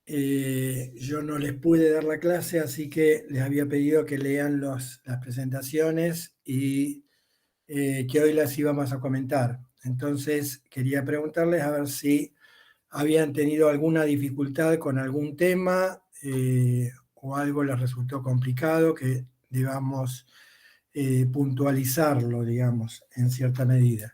Yo no les pude dar la clase, así que les había pedido que lean las presentaciones y que hoy las íbamos a comentar. Entonces, quería preguntarles a ver si habían tenido alguna dificultad con algún tema o algo les resultó complicado, que debamos puntualizarlo, digamos, en cierta medida.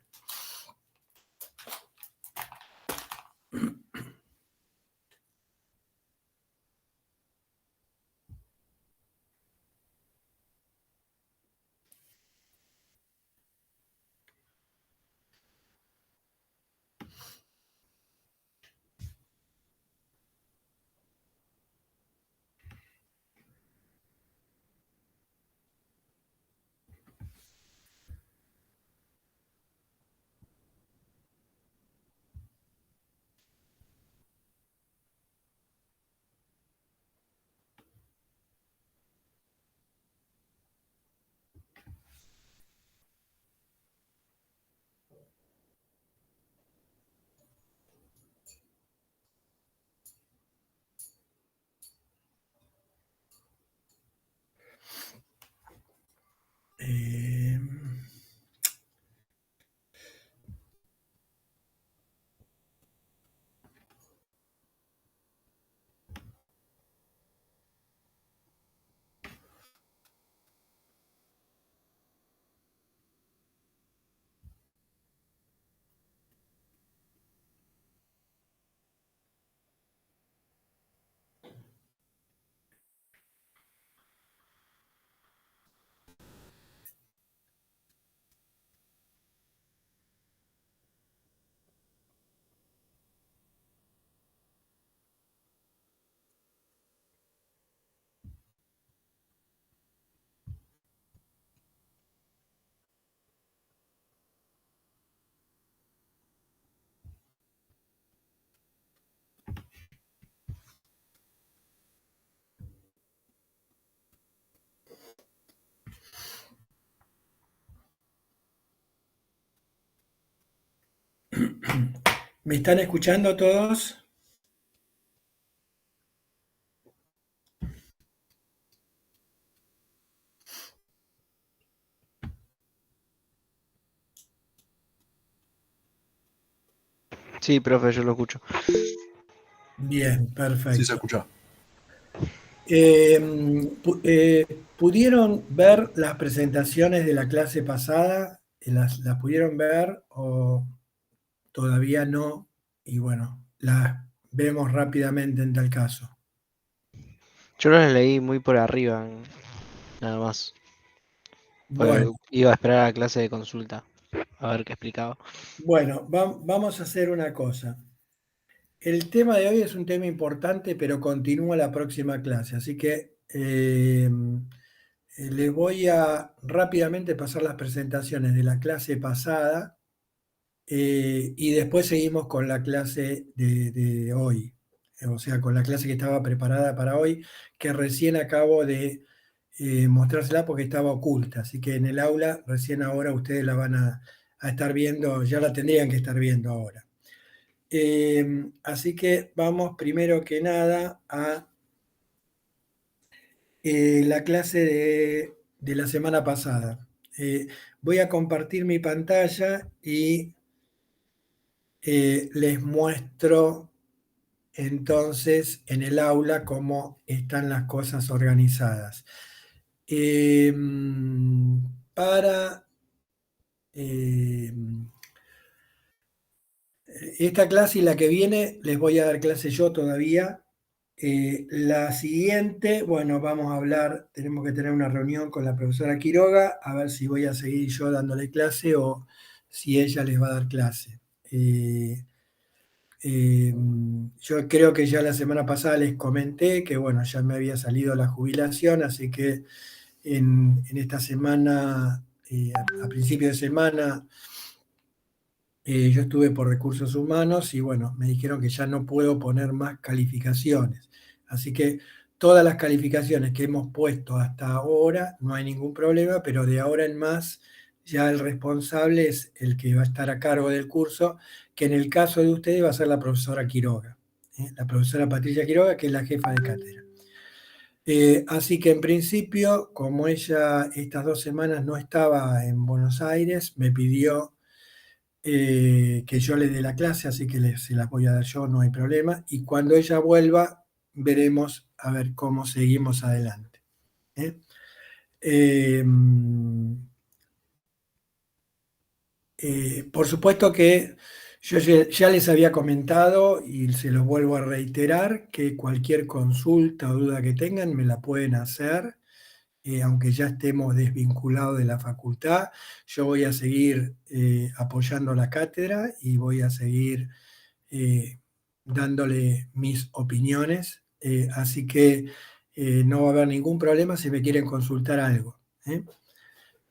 Eh, ¿Me están escuchando todos? Sí, profe, yo lo escucho. Bien, Sí, se perfecto. escucha. ¿Pudieron ver las presentaciones de la clase pasada? ¿Las pudieron ver o todavía no? Y bueno, las vemos rápidamente en tal caso. Yo los leí muy por arriba, nada más. Porque Bueno, iba a esperar a la clase de consulta, a ver qué explicaba. bueno, vamos a hacer una cosa. El tema de hoy es un tema importante, pero continúa la próxima clase, así que les voy a rápidamente pasar las presentaciones de la clase pasada y después seguimos con la clase de hoy, o sea, con la clase que estaba preparada para hoy, que recién acabo de mostrársela porque estaba oculta, así que en el aula recién ahora ustedes la van a estar viendo, ya la tendrían que estar viendo ahora. Así que vamos primero que nada a la clase de la semana pasada. Voy a compartir mi pantalla y les muestro entonces en el aula cómo están las cosas organizadas. Eh, para esta clase y la que viene les voy a dar clase yo todavía. La siguiente, bueno, vamos a hablar, tenemos que tener una reunión con la profesora Quiroga, a ver si voy a seguir yo dándole clase o si ella les va a dar clase. Yo creo que ya la semana pasada les comenté que, bueno, ya me había salido la jubilación, así que en esta semana, a principio de semana, yo estuve por recursos humanos y bueno, me dijeron que ya no puedo poner más calificaciones. Así que todas las calificaciones que hemos puesto hasta ahora, no hay ningún problema, pero de ahora en más ya el responsable es el que va a estar a cargo del curso, que en el caso de ustedes va a ser la profesora Quiroga. la profesora Patricia Quiroga, que es la jefa de cátedra. Así que en principio, como ella estas 2 semanas no estaba en Buenos Aires, me pidió que yo le dé la clase, así que se las voy a dar yo, no hay problema. Y cuando ella vuelva, veremos a ver cómo seguimos adelante. ¿eh? Por supuesto que yo ya les había comentado y se los vuelvo a reiterar que cualquier consulta o duda que tengan me la pueden hacer, aunque ya estemos desvinculados de la facultad. Yo voy a seguir apoyando la cátedra y voy a seguir dándole mis opiniones, así que no va a haber ningún problema si me quieren consultar algo.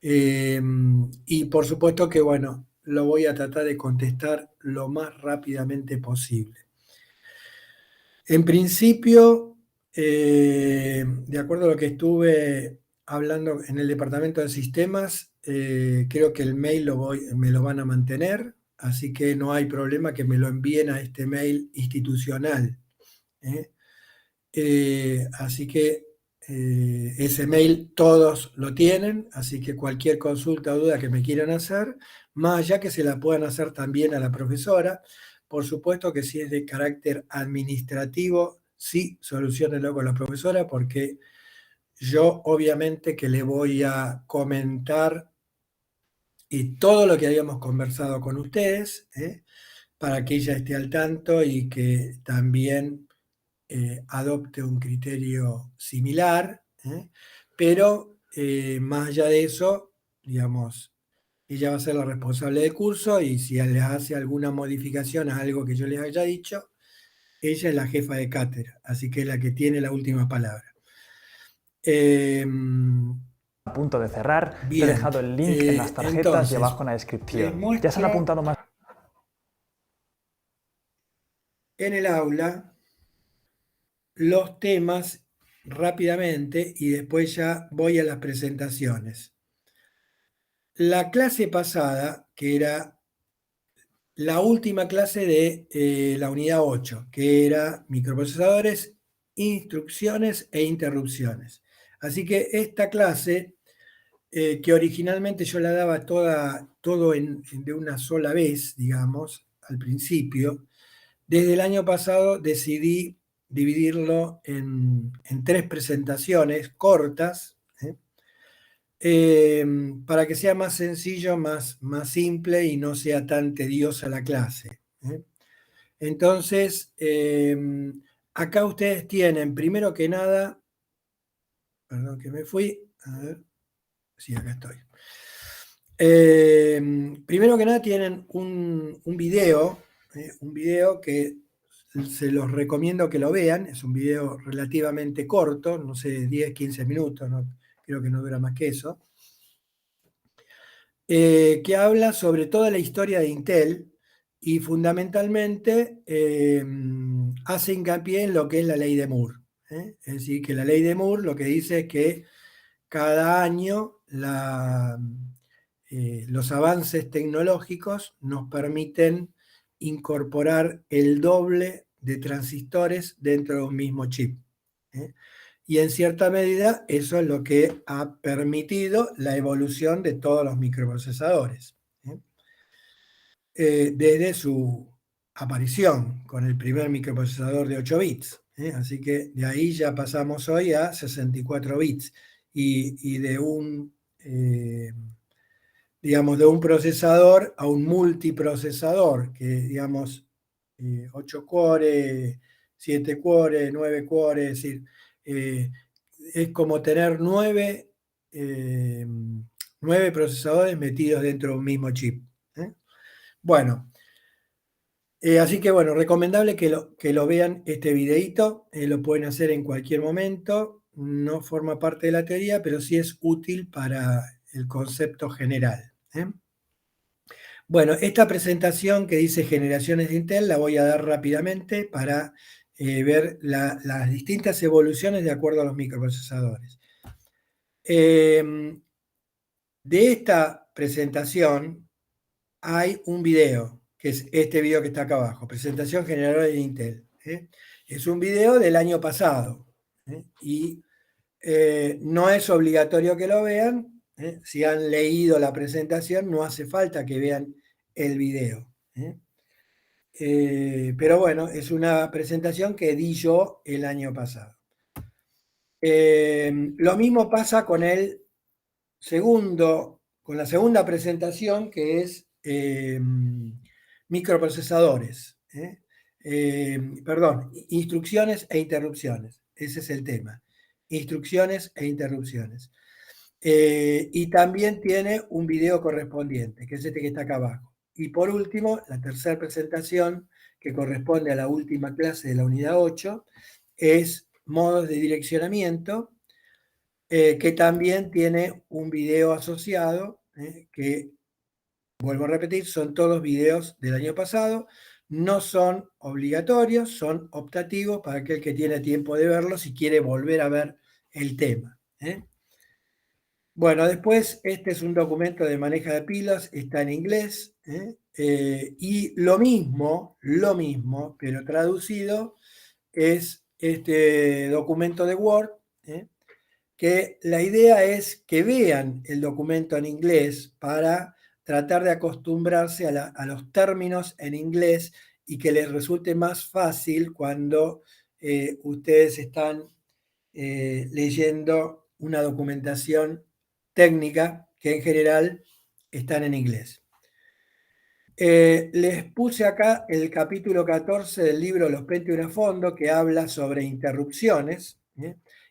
Y por supuesto que, bueno, lo voy a tratar de contestar lo más rápidamente posible. En principio, de acuerdo a lo que estuve hablando en el departamento de sistemas, creo que el mail me lo van a mantener, así que no hay problema que me lo envíen a este mail institucional. Así que ese mail todos lo tienen, así que cualquier consulta o duda que me quieran hacer, más allá que se la puedan hacer también a la profesora, por supuesto que si es de carácter administrativo, sí, soluciónenlo con la profesora, porque yo obviamente que le voy a comentar todo lo que habíamos conversado con ustedes, para que ella esté al tanto y que también adopte un criterio similar, pero más allá de eso, digamos, ella va a ser la responsable del curso y si les hace alguna modificación a algo que yo les haya dicho, ella es la jefa de cátedra, así que es la que tiene la última palabra. A punto de cerrar, Bien, te he dejado el link en las tarjetas entonces, y abajo en la descripción. les Ya se han apuntado más. en el aula los temas rápidamente y después ya voy a las presentaciones. La clase pasada, que era la última clase de la unidad 8, que era microprocesadores, instrucciones e interrupciones. Así que esta clase, que originalmente yo la daba todo de una sola vez, digamos, al principio, desde el año pasado decidí dividirlo en 3 presentaciones cortas, para que sea más sencillo, más simple y no sea tan tediosa la clase. Entonces, acá ustedes tienen, primero que nada, perdón que me fui, a ver, sí, acá estoy. Primero que nada tienen un video que se los recomiendo que lo vean, es un video relativamente corto, no sé, 10, 15 minutos, no, creo que no dura más que eso, que habla sobre toda la historia de Intel y fundamentalmente hace hincapié en lo que es la ley de Moore. Es decir, que la ley de Moore lo que dice es que cada año los avances tecnológicos nos permiten incorporar el doble de transistores dentro de un mismo chip. Y en cierta medida eso es lo que ha permitido la evolución de todos los microprocesadores. Desde su aparición con el primer microprocesador de 8 bits. Así que de ahí ya pasamos hoy a 64 bits y de digamos, de un procesador a un multiprocesador, que digamos 8 core, 7 core, 9 core, es decir, es como tener 9 procesadores metidos dentro de un mismo chip. Bueno, así que bueno, recomendable que lo vean este videíto, lo pueden hacer en cualquier momento, no forma parte de la teoría, pero sí es útil para el concepto general. Bueno, esta presentación que dice generaciones de Intel la voy a dar rápidamente para ver las distintas evoluciones de acuerdo a los microprocesadores. De esta presentación hay un video, que es este video que está acá abajo, presentación general de Intel. Es un video del año pasado, y no es obligatorio que lo vean. Si han leído la presentación, no hace falta que vean el video. Pero bueno, es una presentación que di yo el año pasado. Lo mismo pasa con con la segunda presentación, que es microprocesadores. Perdón, instrucciones e interrupciones. Ese es el tema. Instrucciones e interrupciones. Y también tiene un video correspondiente, que es este que está acá abajo. Y por último, la tercera presentación, que corresponde a la última clase de la unidad 8, es modos de direccionamiento, que también tiene un video asociado, que, vuelvo a repetir, son todos videos del año pasado, no son obligatorios, son optativos para aquel que tiene tiempo de verlos y quiere volver a ver el tema. Bueno, después este es un documento de manejo de pilas, está en inglés, y lo mismo, pero traducido, es este documento de Word, que la idea es que vean el documento en inglés para tratar de acostumbrarse a los términos en inglés y que les resulte más fácil cuando ustedes están leyendo una documentación técnica que en general están en inglés. Les puse acá el capítulo 14 del libro Los Pentium a fondo, que habla sobre interrupciones,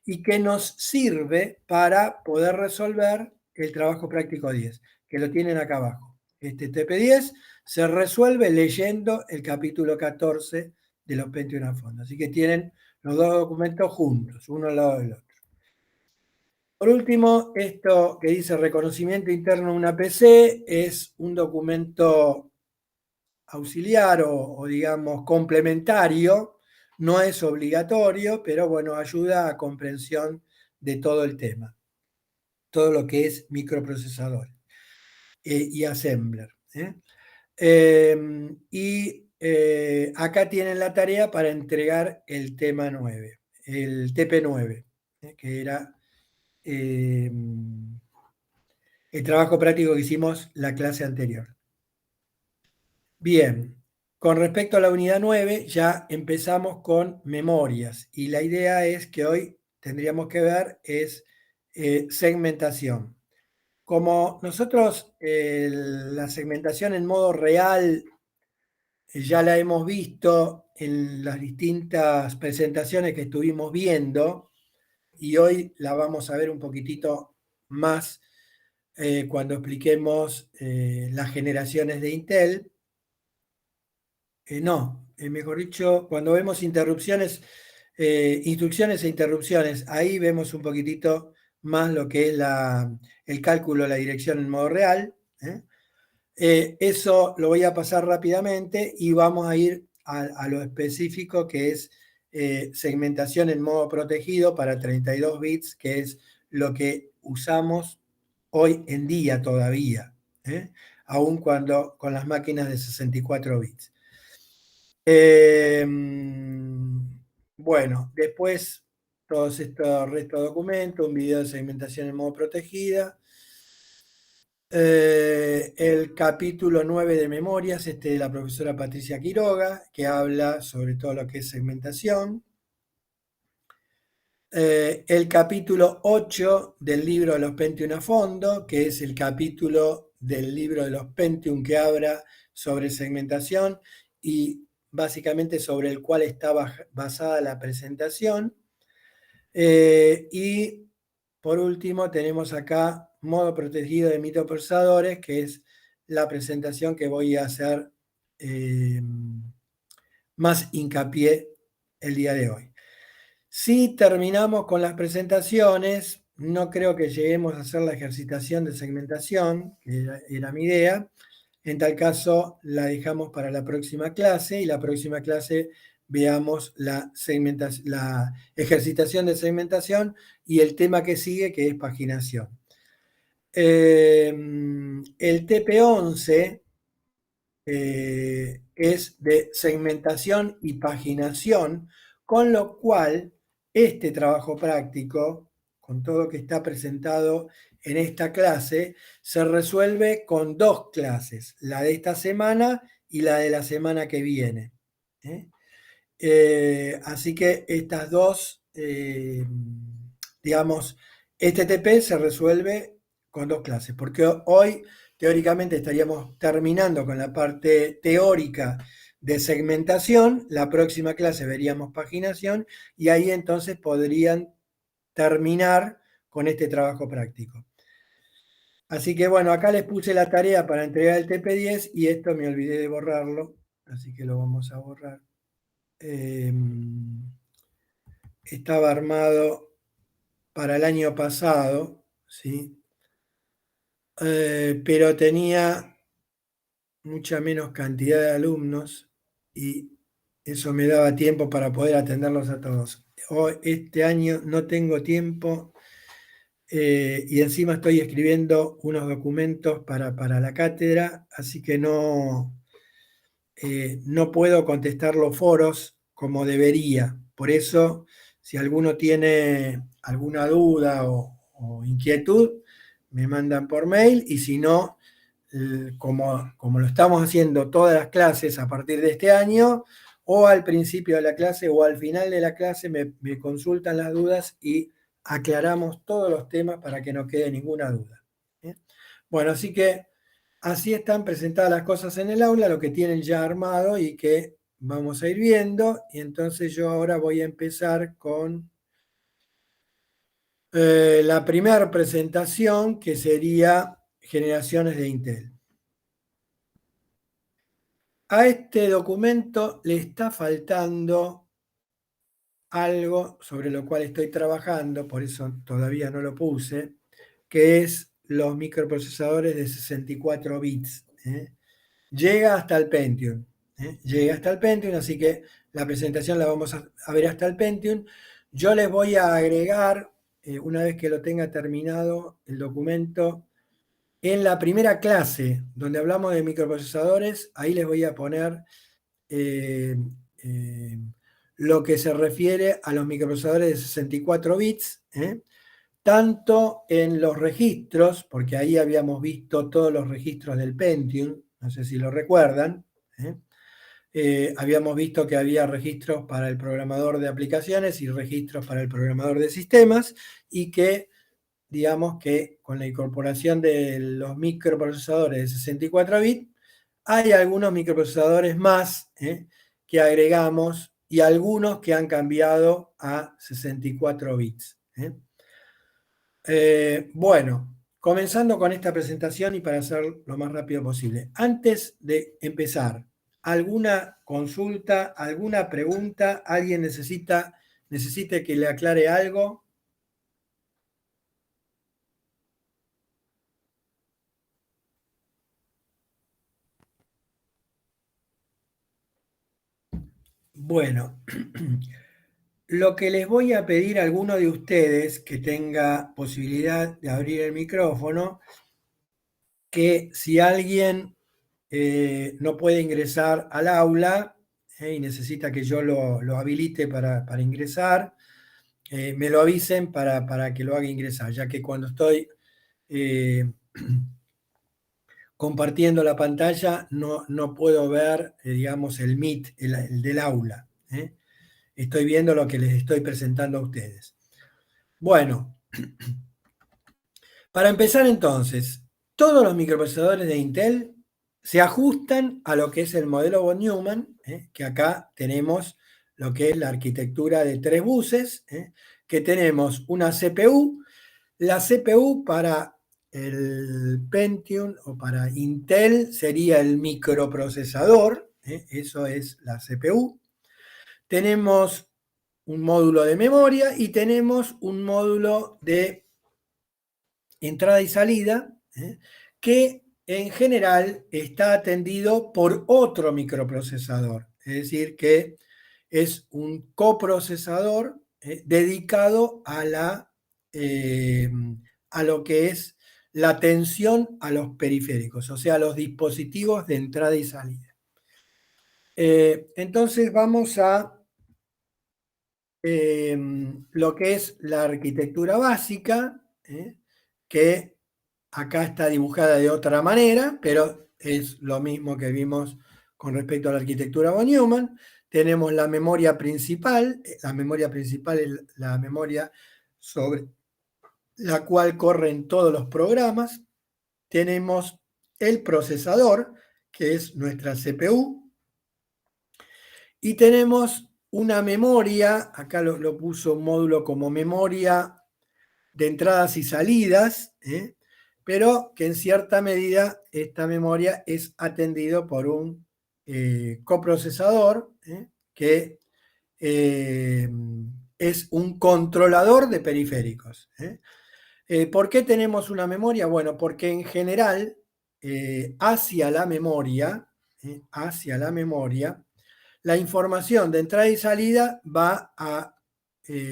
y que nos sirve para poder resolver el trabajo práctico 10, que lo tienen acá abajo. Este TP10 se resuelve leyendo el capítulo 14 de Los Pentium a fondo. Así que tienen los dos documentos juntos, uno al lado del otro. Por último, esto que dice reconocimiento interno de una PC es un documento auxiliar o digamos complementario, no es obligatorio, pero bueno, ayuda a comprensión de todo el tema, todo lo que es microprocesador y assembler. Acá tienen la tarea para entregar el tema 9, el TP9, que era el trabajo práctico que hicimos la clase anterior. Bien, con respecto a la unidad 9 ya empezamos con memorias y la idea es que hoy tendríamos que ver es segmentación. Como nosotros la segmentación en modo real ya la hemos visto en las distintas presentaciones que estuvimos viendo, y hoy la vamos a ver un poquitito más cuando expliquemos las generaciones de Intel. Mejor dicho, cuando vemos interrupciones, instrucciones e interrupciones, ahí vemos un poquitito más lo que es el cálculo de la dirección en modo real. Eso lo voy a pasar rápidamente y vamos a ir a lo específico, que es segmentación en modo protegido para 32 bits, que es lo que usamos hoy en día todavía, aun cuando con las máquinas de 64 bits. Bueno, después todos estos restos de documentos, un video de segmentación en modo protegida, el capítulo 9 de memorias, de la profesora Patricia Quiroga, que habla sobre todo lo que es segmentación. El capítulo 8 del libro de los Pentium a fondo, que es el capítulo del libro de los Pentium que habla sobre segmentación y básicamente sobre el cual está basada la presentación. Y por último tenemos acá modo protegido de microprocesadores, que es la presentación que voy a hacer más hincapié el día de hoy. Si terminamos con las presentaciones, no creo que lleguemos a hacer la ejercitación de segmentación, que era mi idea. En tal caso, la dejamos para la próxima clase, y la próxima clase veamos la ejercitación de segmentación y el tema que sigue, que es paginación. El TP11 es es de segmentación y paginación, con lo cual este trabajo práctico, con todo lo que está presentado en esta clase, se resuelve con 2 clases, la de esta semana y la de la semana que viene. Así que estas dos, digamos, este TP se resuelve con 2 clases, porque hoy teóricamente estaríamos terminando con la parte teórica de segmentación, la próxima clase veríamos paginación y ahí entonces podrían terminar con este trabajo práctico. Así que bueno, acá les puse la tarea para entregar el TP10 y esto me olvidé de borrarlo, así que lo vamos a borrar. Estaba armado para el año pasado, ¿sí? Pero tenía mucha menos cantidad de alumnos y eso me daba tiempo para poder atenderlos a todos. Hoy, este año no tengo tiempo y encima estoy escribiendo unos documentos para la cátedra, así que no puedo contestar los foros como debería. Por eso, si alguno tiene alguna duda o inquietud, me mandan por mail y si no, como lo estamos haciendo todas las clases a partir de este año, o al principio de la clase o al final de la clase me consultan las dudas y aclaramos todos los temas para que no quede ninguna duda. Bueno, así que así están presentadas las cosas en el aula, lo que tienen ya armado y que vamos a ir viendo. Y entonces yo ahora voy a empezar con la primera presentación, que sería generaciones de Intel. A este documento le está faltando algo sobre lo cual estoy trabajando, por eso todavía no lo puse, que es los microprocesadores de 64 bits. Llega hasta el Pentium. Llega hasta el Pentium, así que la presentación la vamos a ver hasta el Pentium. Yo les voy a agregar, una vez que lo tenga terminado el documento, en la primera clase, donde hablamos de microprocesadores, ahí les voy a poner lo que se refiere a los microprocesadores de 64 bits, tanto en los registros, porque ahí habíamos visto todos los registros del Pentium, no sé si lo recuerdan. Habíamos visto que había registros para el programador de aplicaciones y registros para el programador de sistemas, y que, digamos que con la incorporación de los microprocesadores de 64 bits, hay algunos microprocesadores más que agregamos y algunos que han cambiado a 64 bits. Bueno, comenzando con esta presentación y para hacer lo más rápido posible. Antes de empezar, ¿alguna consulta, alguna pregunta? ¿Alguien necesite que le aclare algo? Bueno, lo que les voy a pedir a alguno de ustedes que tenga posibilidad de abrir el micrófono, que si alguien no puede ingresar al aula y necesita que yo lo habilite para ingresar, me lo avisen para que lo haga ingresar, ya que cuando estoy compartiendo la pantalla no puedo ver, digamos, el Meet, el del aula. Estoy viendo lo que les estoy presentando a ustedes. Bueno, para empezar entonces, todos los microprocesadores de Intel se ajustan a lo que es el modelo von Neumann, que acá tenemos lo que es la arquitectura de 3 buses, que tenemos una CPU. La CPU para el Pentium o para Intel sería el microprocesador, eso es la CPU. Tenemos un módulo de memoria y tenemos un módulo de entrada y salida, que en general está atendido por otro microprocesador, es decir, que es un coprocesador dedicado a lo que es la atención a los periféricos, o sea, a los dispositivos de entrada y salida. Entonces vamos a lo que es la arquitectura básica, que acá está dibujada de otra manera, pero es lo mismo que vimos con respecto a la arquitectura von Neumann. Tenemos la memoria principal es la memoria sobre la cual corren todos los programas. Tenemos el procesador, que es nuestra CPU, y tenemos una memoria, acá lo puso un módulo como memoria de entradas y salidas, pero que en cierta medida esta memoria es atendido por un coprocesador, que es un controlador de periféricos. ¿Por qué tenemos una memoria? Bueno, porque en general hacia la memoria, la información de entrada y salida va a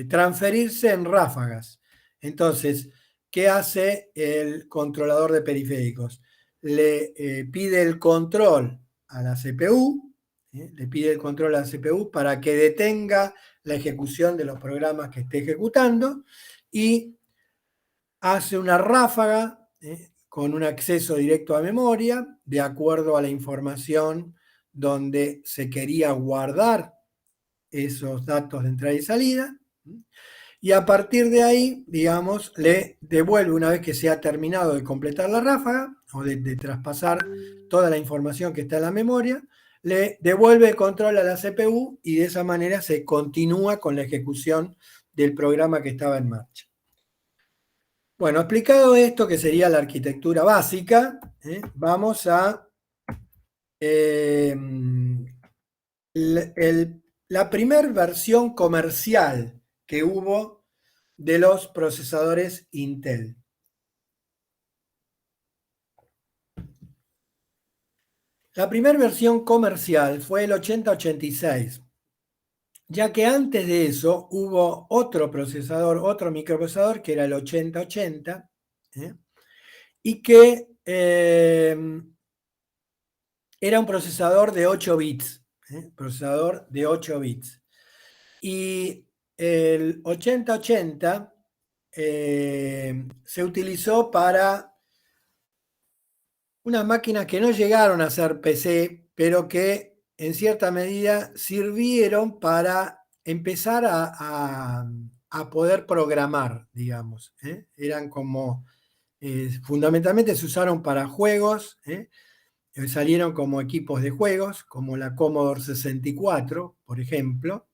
transferirse en ráfagas. Entonces, ¿qué hace el controlador de periféricos? Le pide el control a la CPU, para que detenga la ejecución de los programas que esté ejecutando, y hace una ráfaga con un acceso directo a memoria de acuerdo a la información donde se quería guardar esos datos de entrada y salida, y a partir de ahí, digamos, le devuelve, una vez que se ha terminado de completar la ráfaga o de traspasar toda la información que está en la memoria, le devuelve el control a la CPU, y de esa manera se continúa con la ejecución del programa que estaba en marcha. Bueno, explicado esto, que sería la arquitectura básica, vamos a la primera versión comercial que hubo de los procesadores Intel. La primera versión comercial fue el 8086, ya que antes de eso hubo otro microprocesador, que era el 8080, y que era un procesador de 8 bits. Y el 8080 se utilizó para unas máquinas que no llegaron a ser PC, pero que en cierta medida sirvieron para empezar a poder programar, digamos. Eran como, fundamentalmente se usaron para juegos, salieron como equipos de juegos, como la Commodore 64, por ejemplo.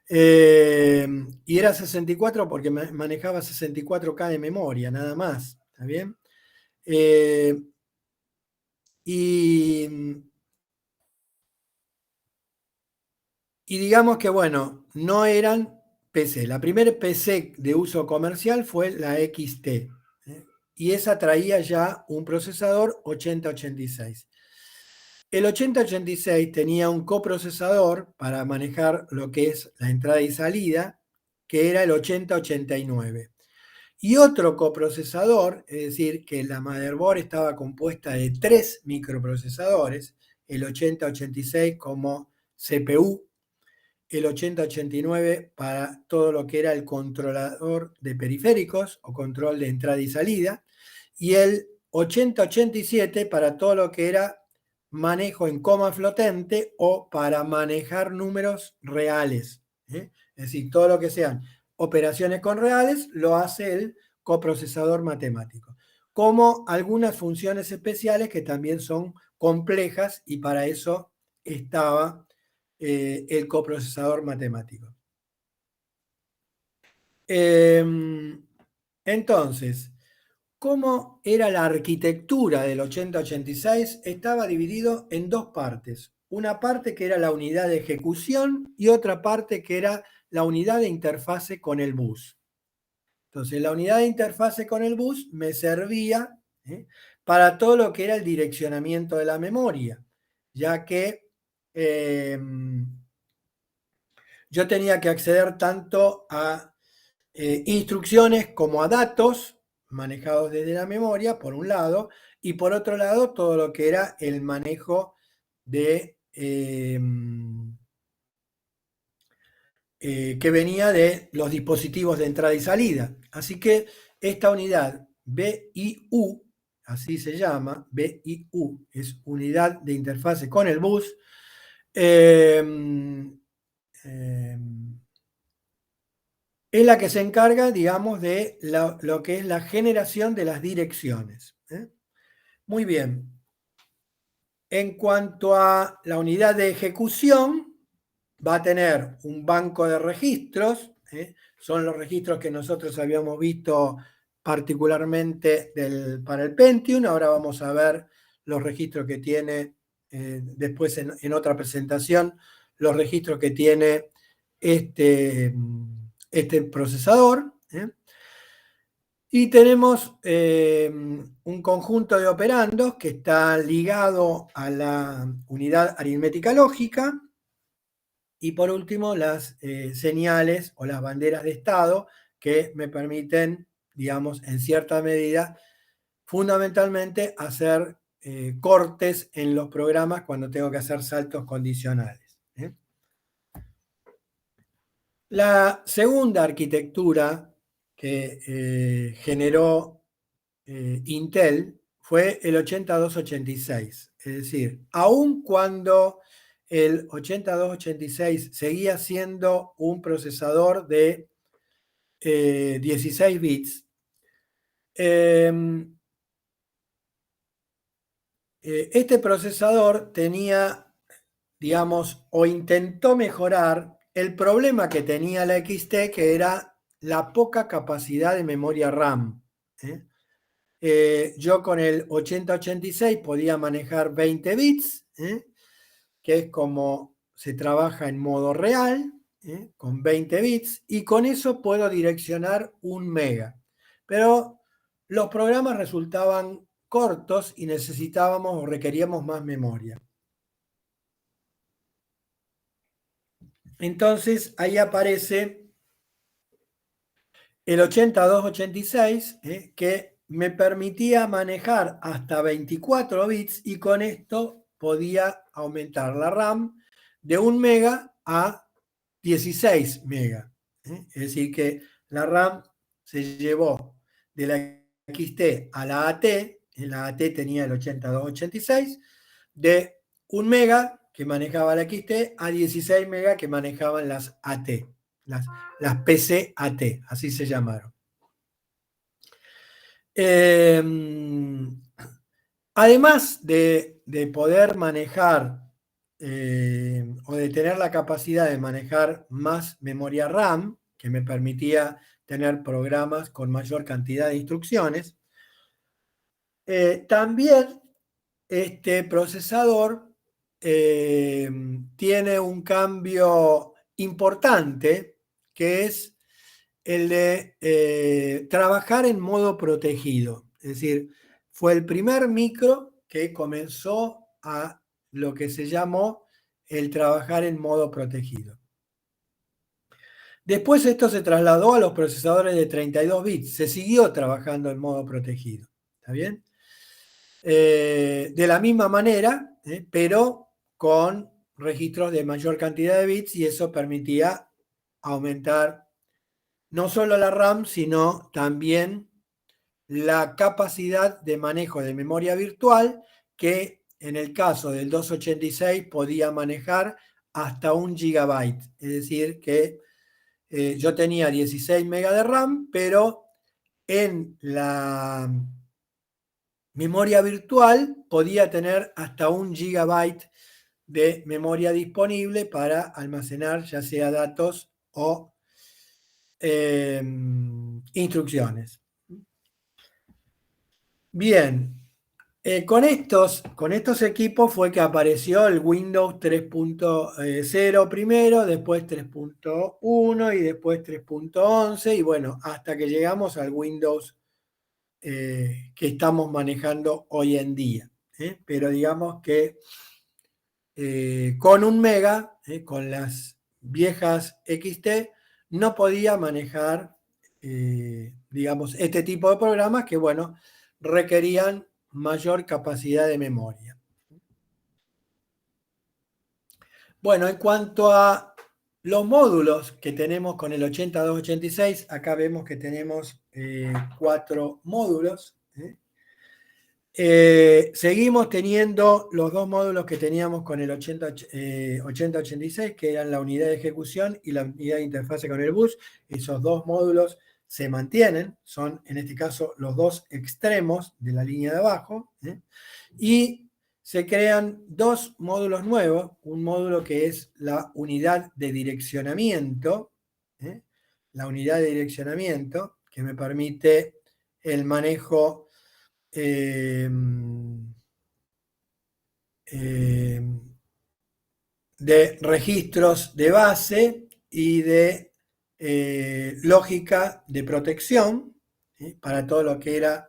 Y era 64 porque manejaba 64K de memoria, nada más. ¿Está bien? Y digamos que, bueno, no eran PC. La primera PC de uso comercial fue la XT. Y esa traía ya un procesador 8086. El 8086 tenía un coprocesador para manejar lo que es la entrada y salida, que era el 8089. Y otro coprocesador, es decir, que la motherboard estaba compuesta de 3 microprocesadores, el 8086 como CPU, el 8089 para todo lo que era el controlador de periféricos o control de entrada y salida, y el 8087 para todo lo que era manejo en coma flotante o para manejar números reales. Es decir, todo lo que sean operaciones con reales lo hace el coprocesador matemático, como algunas funciones especiales que también son complejas, y para eso estaba el coprocesador matemático. Entonces, ¿cómo era la arquitectura del 8086? Estaba dividido en dos partes. Una parte que era la unidad de ejecución y otra parte que era la unidad de interfase con el bus. Entonces, la unidad de interfase con el bus me servía para todo lo que era el direccionamiento de la memoria, ya que yo tenía que acceder tanto a instrucciones como a datos manejados desde la memoria, por un lado, y por otro lado, todo lo que era el manejo de que venía de los dispositivos de entrada y salida. Así que esta unidad BIU, así se llama, BIU, es unidad de interfase con el bus, es la que se encarga, digamos, de lo que es la generación de las direcciones. Muy bien. En cuanto a la unidad de ejecución, va a tener un banco de registros, son los registros que nosotros habíamos visto particularmente para el Pentium. Ahora vamos a ver los registros que tiene, después en otra presentación, los registros que tiene este procesador. Y tenemos un conjunto de operandos que está ligado a la unidad aritmética lógica. Y por último, las señales o las banderas de estado que me permiten, digamos, en cierta medida, fundamentalmente hacer cortes en los programas cuando tengo que hacer saltos condicionales. La segunda arquitectura que generó Intel fue el 8286. Es decir, aun cuando el 8286 seguía siendo un procesador de 16 bits, este procesador tenía, digamos, o intentó mejorar el problema que tenía la XT, que era la poca capacidad de memoria RAM. Yo con el 8086 podía manejar 20 bits, que es como se trabaja en modo real, con 20 bits, y con eso puedo direccionar 1 mega. Pero los programas resultaban cortos y necesitábamos o requeríamos más memoria. Entonces ahí aparece el 8286, que me permitía manejar hasta 24 bits y con esto podía aumentar la RAM de 1 mega a 16 mega. Es decir, que la RAM se llevó de la XT a la AT, en la AT tenía el 8286, de 1 mega que manejaba la XT a 16 mega que manejaban las AT, las PCAT, así se llamaron. Además de poder manejar o de tener la capacidad de manejar más memoria RAM, que me permitía tener programas con mayor cantidad de instrucciones, también este procesador tiene un cambio importante, que es el de trabajar en modo protegido. Es decir, fue el primer micro que comenzó a lo que se llamó el trabajar en modo protegido. Después esto se trasladó a los procesadores de 32 bits. Se siguió trabajando en modo protegido. ¿Está bien? De la misma manera, pero con registros de mayor cantidad de bits, y eso permitía aumentar no solo la RAM, sino también la capacidad de manejo de memoria virtual, que en el caso del 286 podía manejar hasta 1 GB. Es decir, que yo tenía 16 MB de RAM, pero en la memoria virtual podía tener hasta 1 GB de memoria disponible para almacenar ya sea datos o instrucciones. Bien, con estos equipos fue que apareció el Windows 3.0 primero, después 3.1 y después 3.11, y bueno, hasta que llegamos al Windows que estamos manejando hoy en día. Pero digamos que con 1 mega, con las viejas XT, no podía manejar, digamos, este tipo de programas que, bueno, requerían mayor capacidad de memoria. Bueno, en cuanto a los módulos que tenemos con el 8286, acá vemos que tenemos 4 módulos. Seguimos teniendo los 2 módulos que teníamos con el 8086, que eran la unidad de ejecución y la unidad de interfase con el bus. Esos 2 módulos se mantienen, son en este caso los 2 extremos de la línea de abajo, y se crean 2 módulos nuevos, un módulo que es la unidad de direccionamiento, la unidad de direccionamiento que me permite el manejo de registros de base y de lógica de protección, ¿sí? Para todo lo que era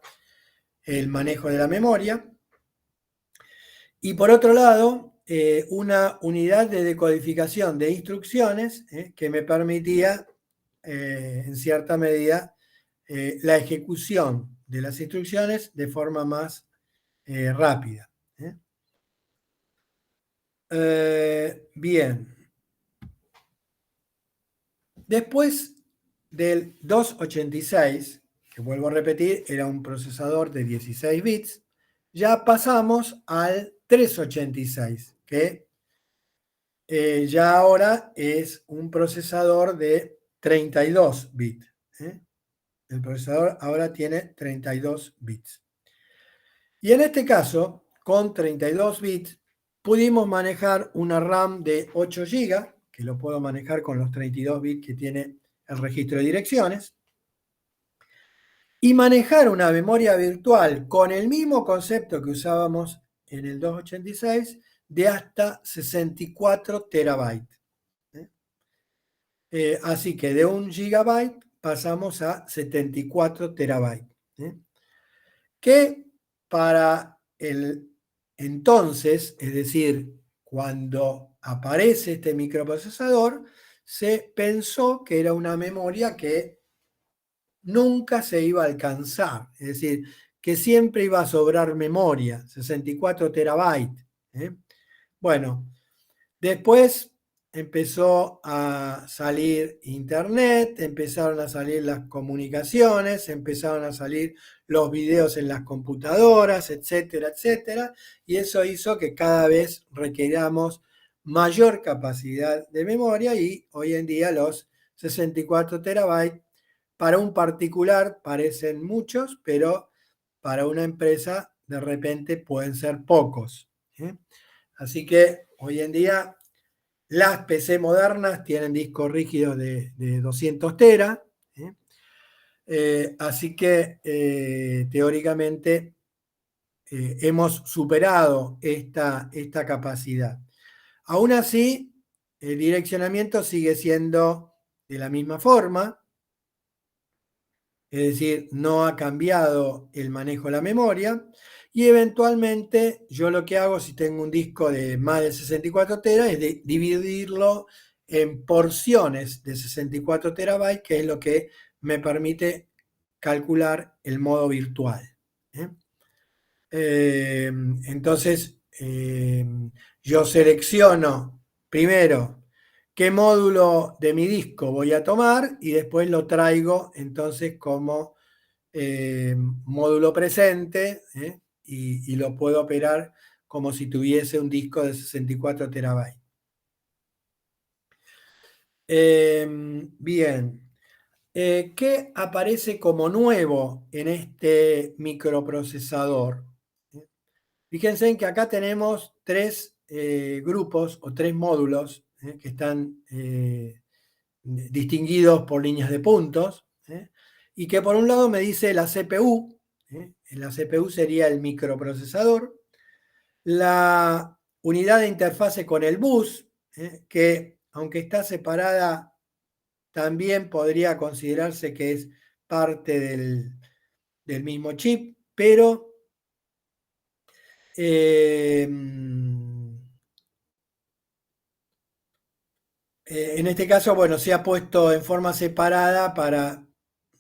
el manejo de la memoria. Y por otro lado, una unidad de decodificación de instrucciones que me permitía, en cierta medida, la ejecución de las instrucciones de forma más rápida. Bien. Después del 286, que vuelvo a repetir, era un procesador de 16 bits, ya pasamos al 386, que ya ahora es un procesador de 32 bits. El procesador ahora tiene 32 bits. Y en este caso, con 32 bits, pudimos manejar una RAM de 8 GB, que lo puedo manejar con los 32 bits que tiene el registro de direcciones, y manejar una memoria virtual con el mismo concepto que usábamos en el 286 de hasta 64 terabytes. Así que de 1 GB pasamos a 74 terabytes. Que para el entonces, es decir, cuando aparece este microprocesador, se pensó que era una memoria que nunca se iba a alcanzar, es decir, que siempre iba a sobrar memoria, 64 terabytes. Bueno, después empezó a salir internet, empezaron a salir las comunicaciones, empezaron a salir los videos en las computadoras, etcétera, etcétera, y eso hizo que cada vez requiramos mayor capacidad de memoria y hoy en día los 64 terabytes para un particular parecen muchos, pero para una empresa de repente pueden ser pocos. Así que hoy en día las PC modernas tienen discos rígidos de 200 teras, así que teóricamente hemos superado esta capacidad. Aún así, el direccionamiento sigue siendo de la misma forma, es decir, no ha cambiado el manejo de la memoria, y eventualmente yo lo que hago si tengo un disco de más de 64 teras es dividirlo en porciones de 64 terabytes, que es lo que me permite calcular el modo virtual. Entonces, yo selecciono primero qué módulo de mi disco voy a tomar y después lo traigo entonces como módulo presente, y lo puedo operar como si tuviese un disco de 64 terabytes. Bien. ¿Qué aparece como nuevo en este microprocesador? Fíjense en que acá tenemos 3 grupos o 3 módulos que están distinguidos por líneas de puntos, y que por un lado me dice la CPU. La CPU sería el microprocesador, la unidad de interfase con el bus, que aunque está separada, también podría considerarse que es parte del mismo chip, pero en este caso, bueno, se ha puesto en forma separada para,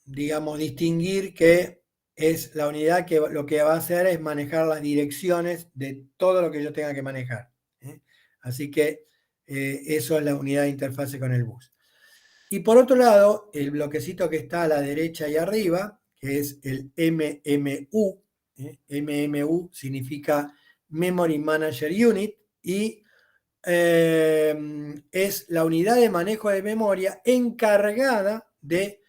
digamos, distinguir que es la unidad que lo que va a hacer es manejar las direcciones de todo lo que yo tenga que manejar. Así que eso es la unidad de interfase con el bus. Y por otro lado, el bloquecito que está a la derecha y arriba, que es el MMU, MMU significa Memory Manager Unit, y es la unidad de manejo de memoria encargada de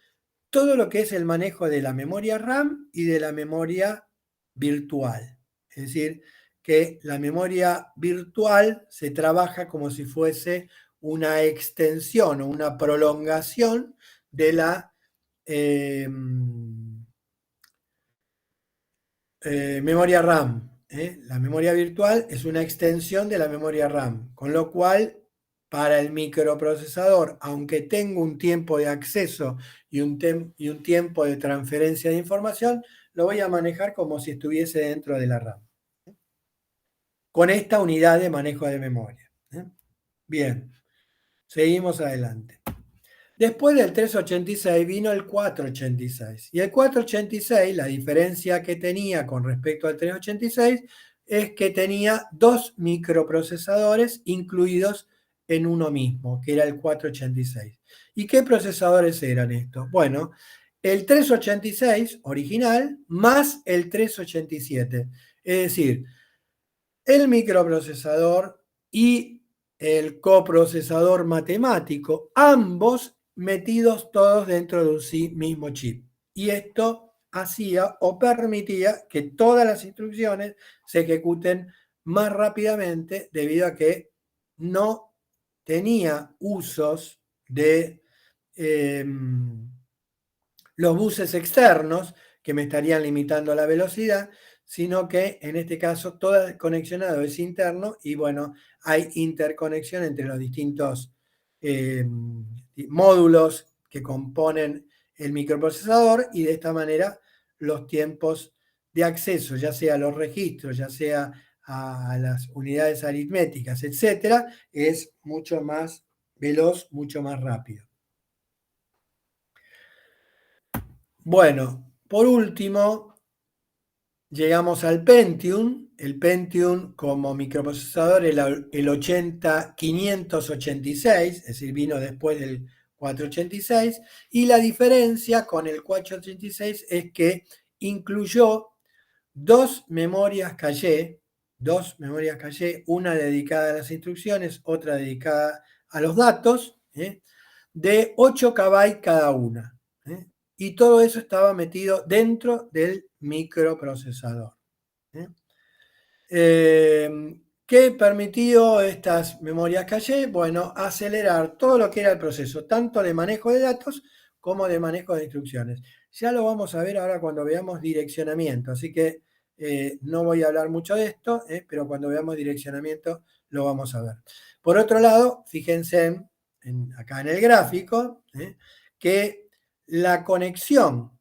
todo lo que es el manejo de la memoria RAM y de la memoria virtual. Es decir, que la memoria virtual se trabaja como si fuese una extensión o una prolongación de la memoria RAM. La memoria virtual es una extensión de la memoria RAM, con lo cual para el microprocesador, aunque tenga un tiempo de acceso y un tiempo de transferencia de información, lo voy a manejar como si estuviese dentro de la RAM, con esta unidad de manejo de memoria. Bien, seguimos adelante. Después del 386 vino el 486. Y el 486, la diferencia que tenía con respecto al 386 es que tenía 2 microprocesadores incluidos en uno mismo, que era el 486. ¿Y qué procesadores eran estos? Bueno, el 386 original más el 387. Es decir, el microprocesador y el coprocesador matemático, ambos metidos todos dentro de un mismo chip. Y esto hacía o permitía que todas las instrucciones se ejecuten más rápidamente debido a que no tenía usos de los buses externos que me estarían limitando la velocidad, sino que en este caso todo el conexionado es interno y bueno, hay interconexión entre los distintos módulos que componen el microprocesador y de esta manera los tiempos de acceso, ya sea a los registros, ya sea a las unidades aritméticas, etcétera, es mucho más veloz, mucho más rápido. Bueno, por último, llegamos al Pentium. El Pentium como microprocesador, el 586, es decir, vino después del 486. Y la diferencia con el 486 es que incluyó dos memorias caché, una dedicada a las instrucciones, otra dedicada a los datos, de 8 KB cada una. Y todo eso estaba metido dentro del microprocesador. ¿Qué permitió estas memorias caché? Bueno, acelerar todo lo que era el proceso, tanto de manejo de datos como de manejo de instrucciones. Ya lo vamos a ver ahora cuando veamos direccionamiento, así que no voy a hablar mucho de esto, pero cuando veamos direccionamiento lo vamos a ver. Por otro lado, fíjense acá en el gráfico, que la conexión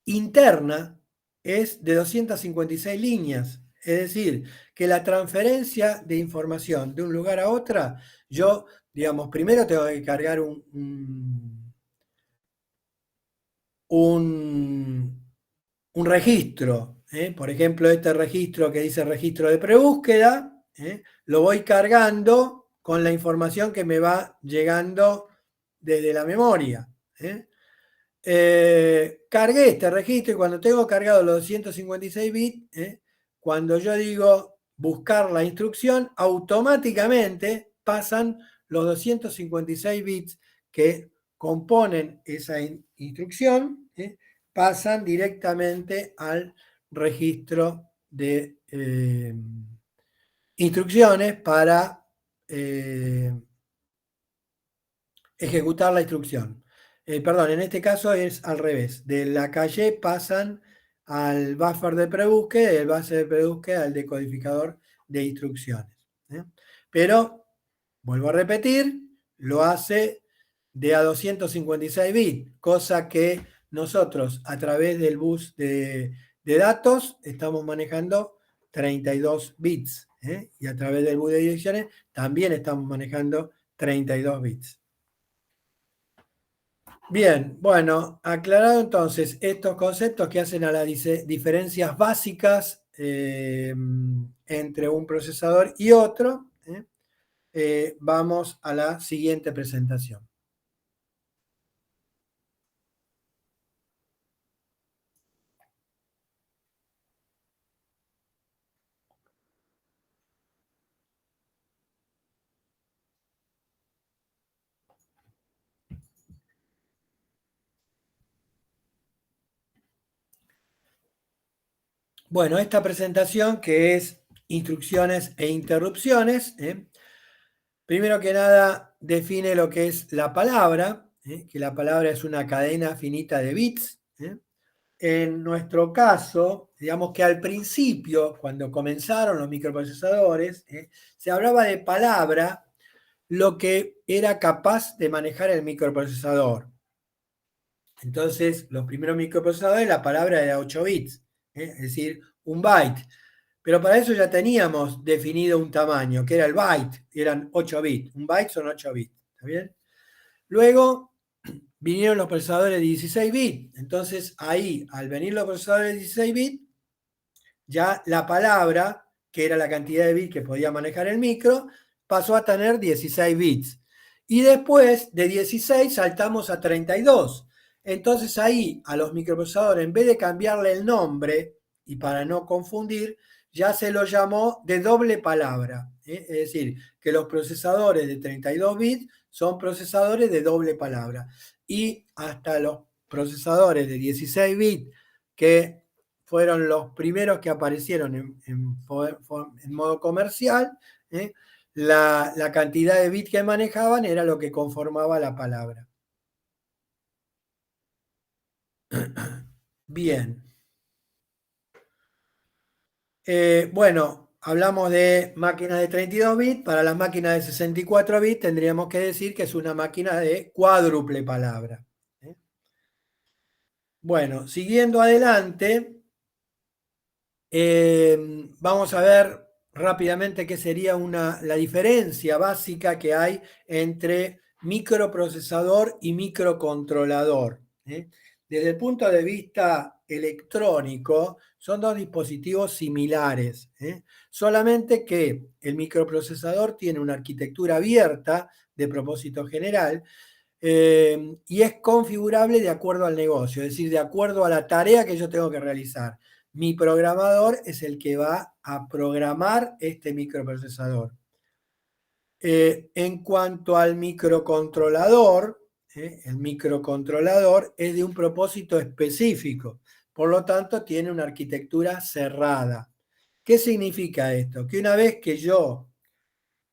interna es de 256 líneas. Es decir, que la transferencia de información de un lugar a otra, yo, digamos, primero tengo que cargar un registro. Por ejemplo, este registro que dice registro de prebúsqueda, lo voy cargando con la información que me va llegando desde la memoria. Cargué este registro y cuando tengo cargado los 256 bits, cuando yo digo buscar la instrucción, automáticamente pasan los 256 bits que componen esa instrucción, pasan directamente al registro de instrucciones para ejecutar la instrucción. Perdón, en este caso es al revés. De la calle pasan al buffer de prebúsqueda y del buffer de prebúsqueda al decodificador de instrucciones. Pero, vuelvo a repetir, lo hace de a 256 bits, cosa que nosotros a través del bus de datos estamos manejando 32 bits. Y a través del bus de direcciones también estamos manejando 32 bits. Bien, bueno, aclarado entonces estos conceptos que hacen a las diferencias básicas entre un procesador y otro, vamos a la siguiente presentación. Bueno, esta presentación que es instrucciones e interrupciones, primero que nada define lo que es la palabra, que la palabra es una cadena finita de bits. En nuestro caso, digamos que al principio, cuando comenzaron los microprocesadores, se hablaba de palabra lo que era capaz de manejar el microprocesador. Entonces, los primeros microprocesadores, la palabra era 8 bits, es decir, un byte. Pero para eso ya teníamos definido un tamaño, que era el byte, eran 8 bits. Un byte son 8 bits, ¿está bien? Luego vinieron los procesadores de 16 bits. Entonces, ahí, al venir los procesadores de 16 bits, ya la palabra, que era la cantidad de bits que podía manejar el micro, pasó a tener 16 bits. Y después de 16 saltamos a 32. Entonces ahí a los microprocesadores, en vez de cambiarle el nombre, y para no confundir, ya se lo llamó de doble palabra. Es decir, que los procesadores de 32 bits son procesadores de doble palabra. Y hasta los procesadores de 16 bits, que fueron los primeros que aparecieron en modo comercial, la cantidad de bits que manejaban era lo que conformaba la palabra. Bien. Bueno, hablamos de máquinas de 32 bits. Para las máquinas de 64 bits tendríamos que decir que es una máquina de cuádruple palabra. Bueno, siguiendo adelante, vamos a ver rápidamente qué sería la diferencia básica que hay entre microprocesador y microcontrolador. Desde el punto de vista electrónico, son dos dispositivos similares, solamente que el microprocesador tiene una arquitectura abierta de propósito general y es configurable de acuerdo al negocio, es decir, de acuerdo a la tarea que yo tengo que realizar. Mi programador es el que va a programar este microprocesador. En cuanto al microcontrolador, el microcontrolador es de un propósito específico, por lo tanto tiene una arquitectura cerrada. ¿Qué significa esto? Que una vez que yo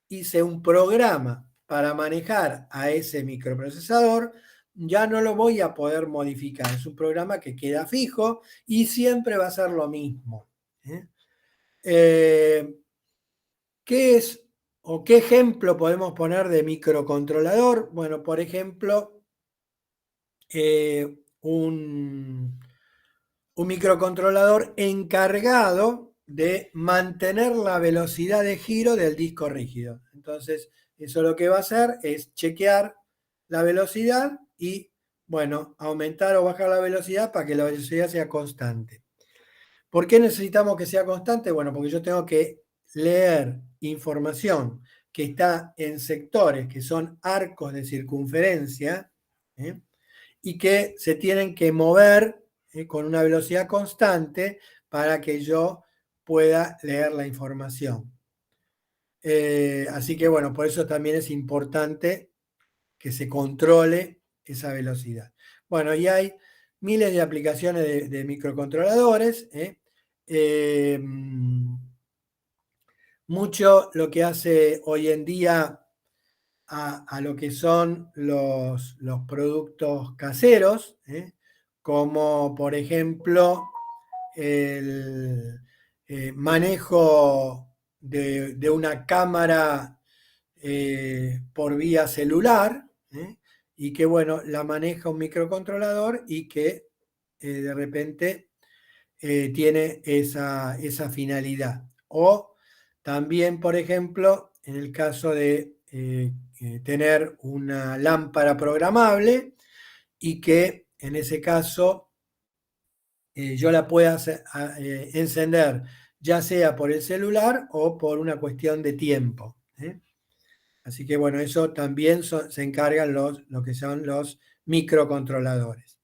hice un programa para manejar a ese microprocesador, ya no lo voy a poder modificar. Es un programa que queda fijo y siempre va a ser lo mismo. ¿Qué es o qué ejemplo podemos poner de microcontrolador? Bueno, por ejemplo, un microcontrolador encargado de mantener la velocidad de giro del disco rígido. Entonces, eso lo que va a hacer es chequear la velocidad y, bueno, aumentar o bajar la velocidad para que la velocidad sea constante. ¿Por qué necesitamos que sea constante? Bueno, porque yo tengo que leer información que está en sectores que son arcos de circunferencia, y que se tienen que mover con una velocidad constante para que yo pueda leer la información. Así que bueno, por eso también es importante que se controle esa velocidad. Bueno, y hay miles de aplicaciones de microcontroladores. Mucho lo que hace hoy en día a lo que son los productos caseros, como por ejemplo el manejo de una cámara por vía celular, y que bueno, la maneja un microcontrolador y que de repente tiene esa finalidad. O también, por ejemplo, en el caso de tener una lámpara programable y que en ese caso yo la pueda encender ya sea por el celular o por una cuestión de tiempo. Así que bueno, eso también se encargan lo que son los microcontroladores.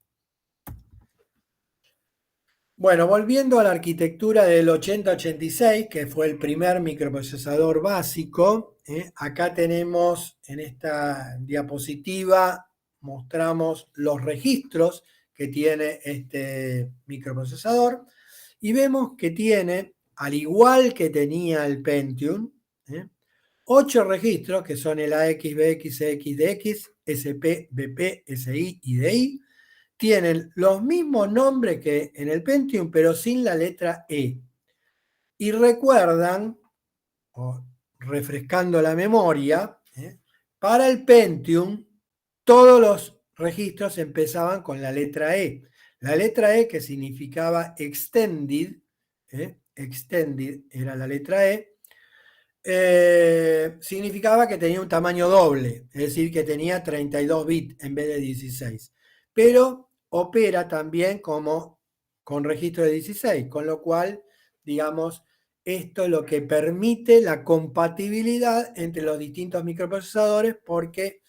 Bueno, volviendo a la arquitectura del 8086, que fue el primer microprocesador básico, acá tenemos en esta diapositiva, mostramos los registros que tiene este microprocesador y vemos que tiene, al igual que tenía el Pentium, 8 registros que son el AX, BX, CX, DX, SP, BP, SI y DI. Tienen los mismos nombres que en el Pentium, pero sin la letra E. Y recuerdan, o refrescando la memoria, para el Pentium todos los registros empezaban con la letra E. La letra E, que significaba extended, extended era la letra E, significaba que tenía un tamaño doble, es decir, que tenía 32 bits en vez de 16. Pero opera también como con registro de 16, con lo cual, digamos, esto es lo que permite la compatibilidad entre los distintos microprocesadores, porque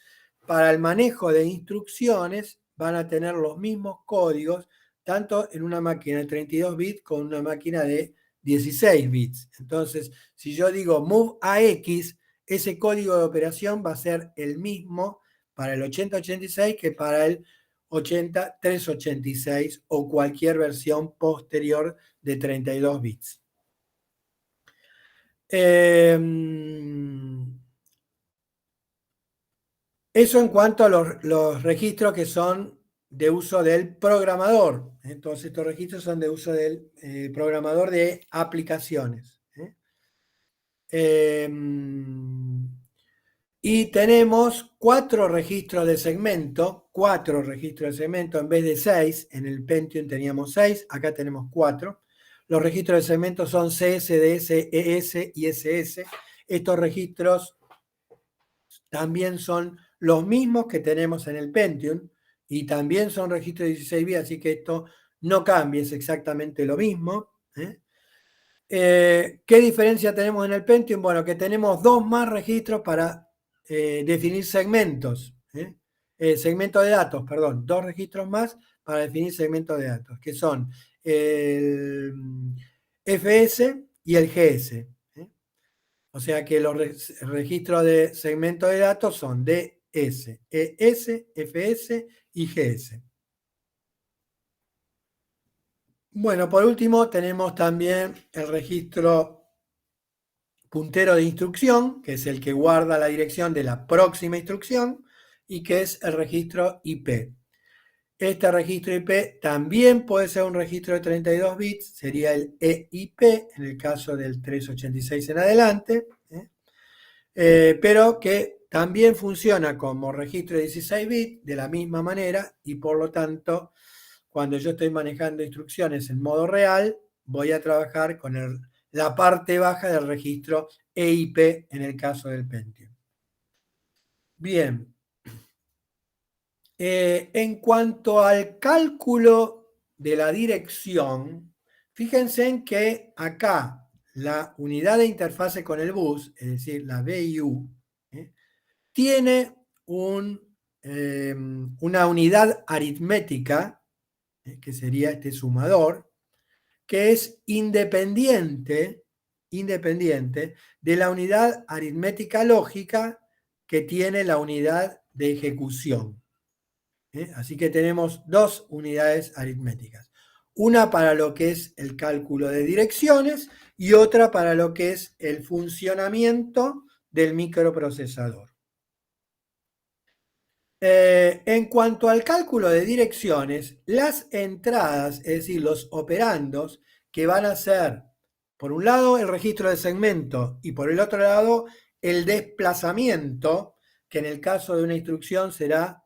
para el manejo de instrucciones van a tener los mismos códigos, tanto en una máquina de 32 bits como en una máquina de 16 bits. Entonces, si yo digo move AX, ese código de operación va a ser el mismo para el 8086 que para el 386 o cualquier versión posterior de 32 bits. Eso en cuanto a los registros que son de uso del programador. Entonces, estos registros son de uso del programador de aplicaciones. Y tenemos 4 registros de segmento, en vez de 6. En el Pentium teníamos 6, acá tenemos 4. Los registros de segmento son CS, DS, ES y SS. Estos registros también son los mismos que tenemos en el Pentium y también son registros de 16 bits, así que esto no cambia, es exactamente lo mismo. ¿Qué diferencia tenemos en el Pentium? Bueno, que tenemos 2 más registros para definir segmentos. Segmentos de datos, perdón, 2 registros más para definir segmentos de datos, que son el FS y el GS. O sea que los registros de segmento de datos son DS, ES, FS y GS. Bueno, por último tenemos también el registro puntero de instrucción, que es el que guarda la dirección de la próxima instrucción, y que es el registro IP. Este registro IP también puede ser un registro de 32 bits, sería el EIP en el caso del 386 en adelante, pero que también funciona como registro de 16 bits de la misma manera y por lo tanto, cuando yo estoy manejando instrucciones en modo real, voy a trabajar con la parte baja del registro EIP en el caso del Pentium. Bien. En cuanto al cálculo de la dirección, fíjense en que acá la unidad de interfase con el bus, es decir, la BIU, tiene una unidad aritmética, que sería este sumador, que es independiente de la unidad aritmética lógica que tiene la unidad de ejecución. Así que tenemos 2 unidades aritméticas. Una para lo que es el cálculo de direcciones y otra para lo que es el funcionamiento del microprocesador. En cuanto al cálculo de direcciones, las entradas, es decir, los operandos que van a ser, por un lado, el registro de segmento y por el otro lado, el desplazamiento, que en el caso de una instrucción será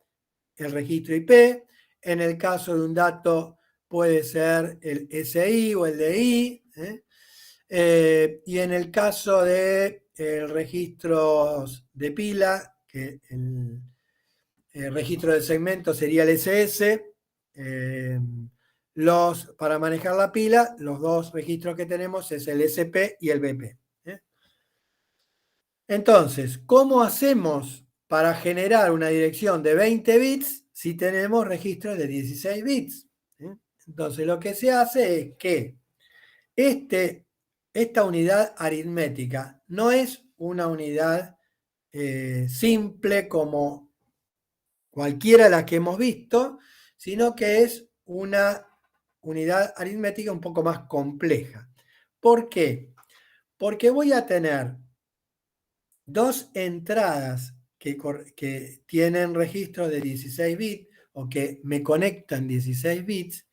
el registro IP, en el caso de un dato puede ser el SI o el DI, y en el caso de registros de pila, que el registro de segmento sería el SS, para manejar la pila, los 2 registros que tenemos es el SP y el BP. Entonces, ¿cómo hacemos para generar una dirección de 20 bits si tenemos registros de 16 bits? Entonces, lo que se hace es que esta unidad aritmética no es una unidad simple como cualquiera de las que hemos visto, sino que es una unidad aritmética un poco más compleja. ¿Por qué? Porque voy a tener dos entradas que tienen registros de 16 bits o que me conectan 16 bits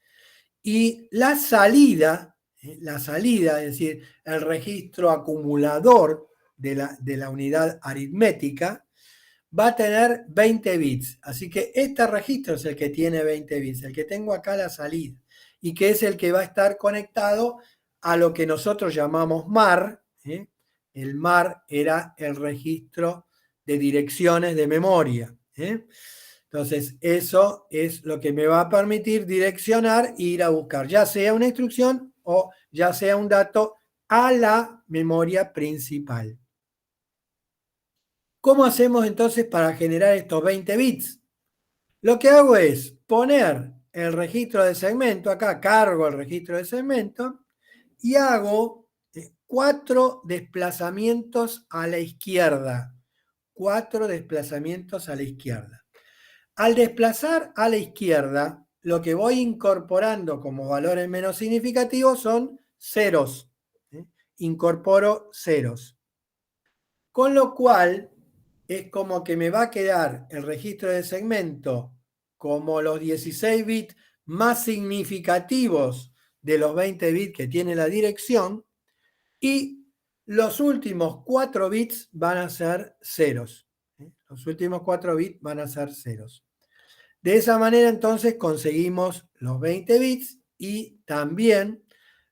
y la salida, es decir, el registro acumulador de la unidad aritmética, va a tener 20 bits. Así que este registro es el que tiene 20 bits, el que tengo acá la salida, y que es el que va a estar conectado a lo que nosotros llamamos MAR. El MAR era el registro de direcciones de memoria. Entonces, eso es lo que me va a permitir direccionar e ir a buscar, ya sea una instrucción o ya sea un dato, a la memoria principal. ¿Cómo hacemos entonces para generar estos 20 bits? Lo que hago es poner el registro de segmento, acá cargo el registro de segmento y hago 4 desplazamientos a la izquierda. 4 desplazamientos a la izquierda. Al desplazar a la izquierda, lo que voy incorporando como valores menos significativos son ceros. Incorporo ceros. Con lo cual, es como que me va a quedar el registro de segmento como los 16 bits más significativos de los 20 bits que tiene la dirección, y los últimos 4 bits van a ser ceros. Los últimos 4 bits van a ser ceros. De esa manera entonces conseguimos los 20 bits y también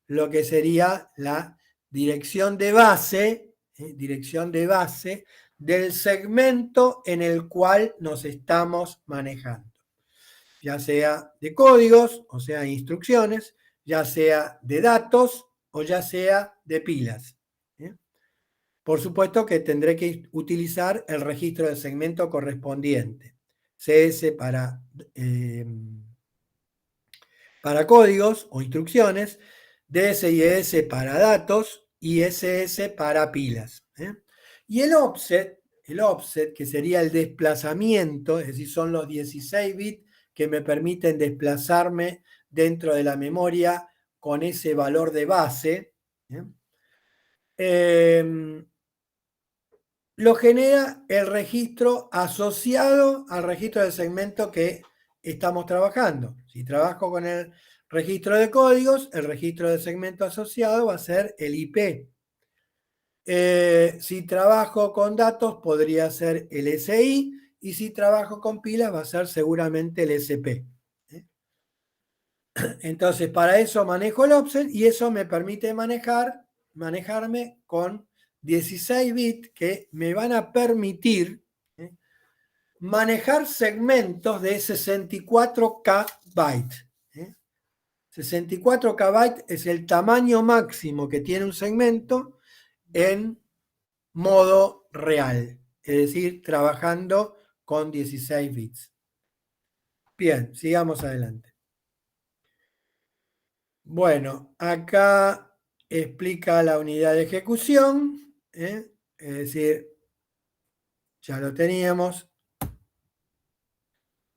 lo que sería la dirección de base del segmento en el cual nos estamos manejando, ya sea de códigos, o sea, instrucciones, ya sea de datos o ya sea de pilas. Por supuesto que tendré que utilizar el registro de segmento correspondiente. CS para códigos o instrucciones, DSIS para datos y SS para pilas. Y el offset, que sería el desplazamiento, es decir, son los 16 bits que me permiten desplazarme dentro de la memoria con ese valor de base, lo genera el registro asociado al registro de segmento que estamos trabajando. Si trabajo con el registro de códigos, el registro de segmento asociado va a ser el IP. Si trabajo con datos, podría ser el SI, y si trabajo con pilas, va a ser seguramente el SP. Entonces, para eso manejo el offset y eso me permite manejarme con 16 bits que me van a permitir manejar segmentos de 64K bytes. 64K bytes es el tamaño máximo que tiene un segmento en modo real, es decir, trabajando con 16 bits. Bien, sigamos adelante. Bueno, acá explica la unidad de ejecución, es decir, ya lo teníamos.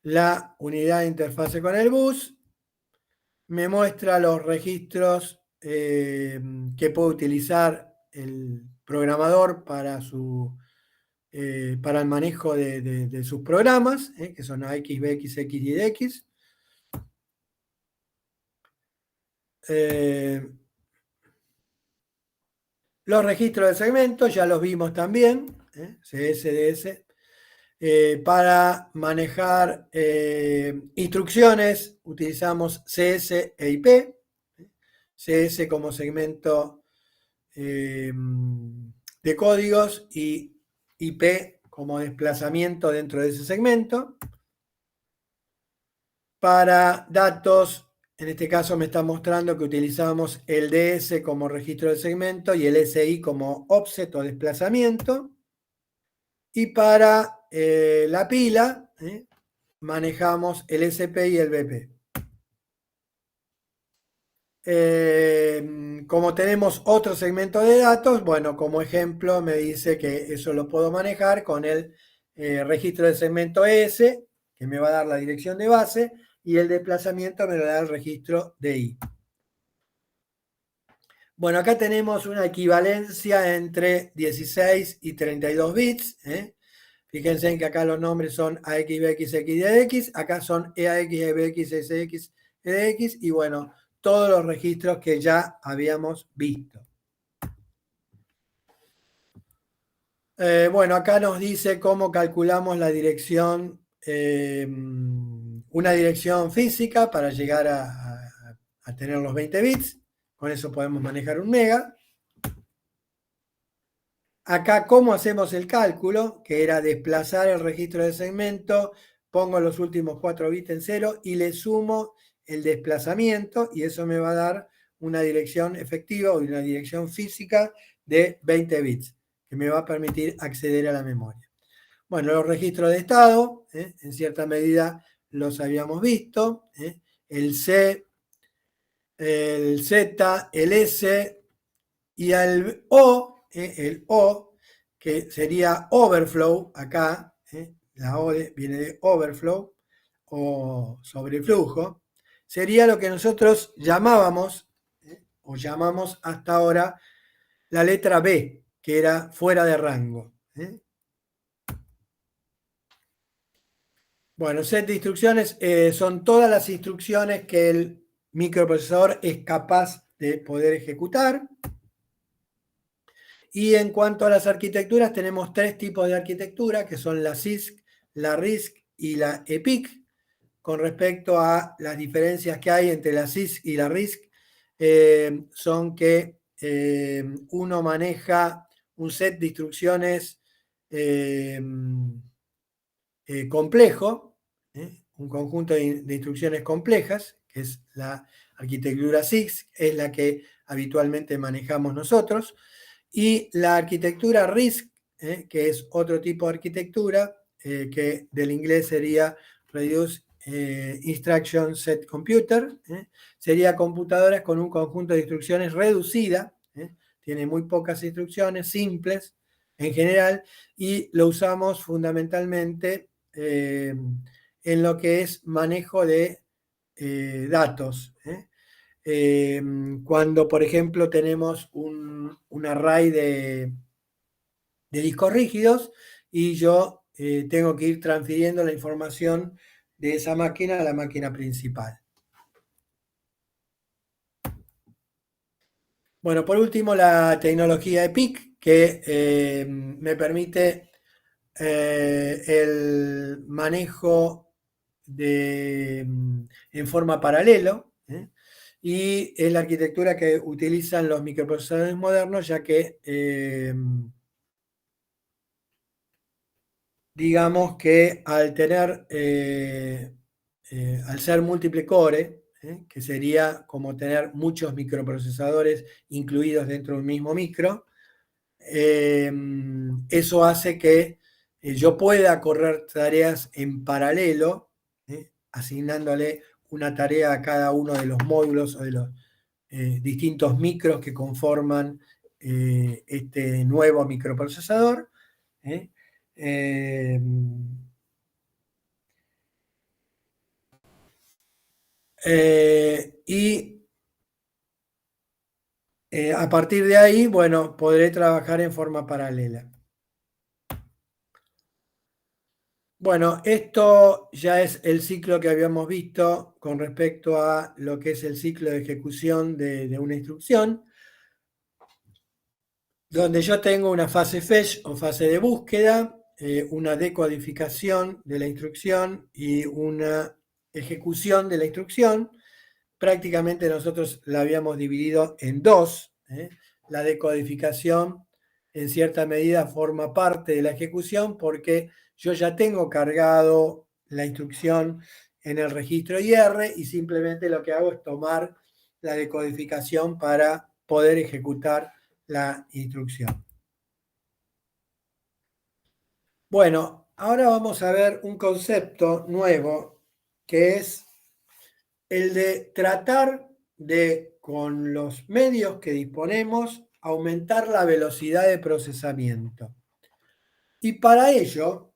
La unidad de interfase con el bus me muestra los registros que puede utilizar el programador para el manejo de sus programas, que son AX, BX, X y DX. Los registros de segmentos ya los vimos también, CS, DS. Para manejar instrucciones utilizamos CS e IP. CS como segmento de códigos y IP como desplazamiento dentro de ese segmento. Para datos, en este caso me está mostrando que utilizamos el DS como registro de segmento y el SI como offset o desplazamiento. Y para la pila, manejamos el SP y el BP. Como tenemos otro segmento de datos, bueno, como ejemplo me dice que eso lo puedo manejar con el registro del segmento S, que me va a dar la dirección de base, y el desplazamiento me lo da el registro de I. Bueno, acá tenemos una equivalencia entre 16 y 32 bits. Fíjense en que acá los nombres son AX, BX, XDX, acá son EAX, EBX, SX, EDX, y bueno, todos los registros que ya habíamos visto. Bueno, acá nos dice cómo calculamos la dirección, una dirección física para llegar a tener los 20 bits. Con eso podemos manejar un mega. Acá, ¿cómo hacemos el cálculo? Que era desplazar el registro de segmento, pongo los últimos 4 bits en 0 y le sumo el desplazamiento, y eso me va a dar una dirección efectiva o una dirección física de 20 bits, que me va a permitir acceder a la memoria. Bueno, los registros de estado, en cierta medida los habíamos visto, el C, el Z, el S y el O, que sería overflow acá, la O viene de overflow o sobreflujo, sería lo que nosotros llamábamos, o llamamos hasta ahora, la letra B, que era fuera de rango. Bueno, set de instrucciones son todas las instrucciones que el microprocesador es capaz de poder ejecutar. Y en cuanto a las arquitecturas, tenemos 3 tipos de arquitectura, que son la CISC, la RISC y la EPIC. Con respecto a las diferencias que hay entre la CISC y la RISC, son que uno maneja un set de instrucciones complejo, un conjunto de instrucciones complejas, que es la arquitectura CISC, es la que habitualmente manejamos nosotros, y la arquitectura RISC, que es otro tipo de arquitectura, que del inglés sería Reduced Instruction Set Computer, sería computadoras con un conjunto de instrucciones reducida, tiene muy pocas instrucciones, simples en general, y lo usamos fundamentalmente en lo que es manejo de datos. Cuando, por ejemplo, tenemos un array de discos rígidos y yo tengo que ir transfiriendo la información de esa máquina a la máquina principal. Bueno, por último, la tecnología EPIC, que me permite el manejo en forma paralelo, y es la arquitectura que utilizan los microprocesadores modernos, ya que digamos que al tener, al ser múltiple core, que sería como tener muchos microprocesadores incluidos dentro de un mismo micro, eso hace que yo pueda correr tareas en paralelo, asignándole una tarea a cada uno de los módulos o de los distintos micros que conforman este nuevo microprocesador. Y a partir de ahí, bueno, podré trabajar en forma paralela. Bueno, esto ya es el ciclo que habíamos visto con respecto a lo que es el ciclo de ejecución de una instrucción, donde yo tengo una fase fetch o fase de búsqueda, una decodificación de la instrucción y una ejecución de la instrucción. Prácticamente nosotros la habíamos dividido en dos. La decodificación en cierta medida forma parte de la ejecución porque yo ya tengo cargado la instrucción en el registro IR y simplemente lo que hago es tomar la decodificación para poder ejecutar la instrucción. Bueno, ahora vamos a ver un concepto nuevo que es el de tratar de, con los medios que disponemos, aumentar la velocidad de procesamiento. Y para ello,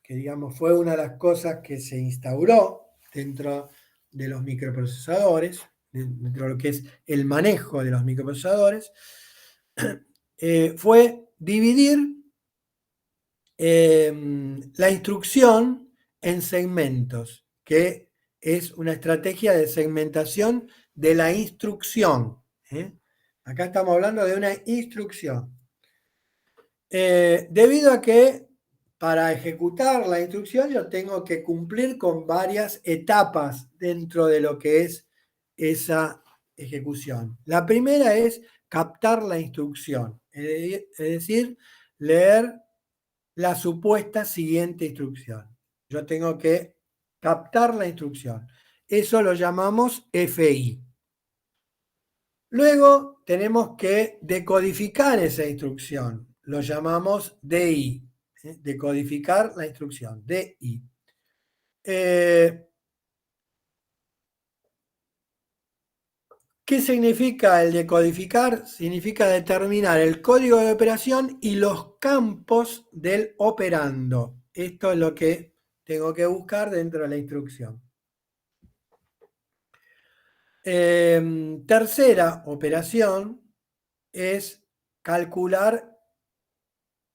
que digamos fue una de las cosas que se instauró dentro de los microprocesadores, dentro de lo que es el manejo de los microprocesadores, fue dividir la instrucción en segmentos, que es una estrategia de segmentación de la instrucción. Acá estamos hablando de una instrucción. Debido a que para ejecutar la instrucción yo tengo que cumplir con varias etapas dentro de lo que es esa ejecución. La primera es captar la instrucción, es decir, leer la supuesta siguiente instrucción. Yo tengo que captar la instrucción. Eso lo llamamos FI. Luego tenemos que decodificar esa instrucción. Lo llamamos DI. Decodificar la instrucción. DI. ¿Qué significa el decodificar? Significa determinar el código de operación y los campos del operando. Esto es lo que tengo que buscar dentro de la instrucción. Tercera operación es calcular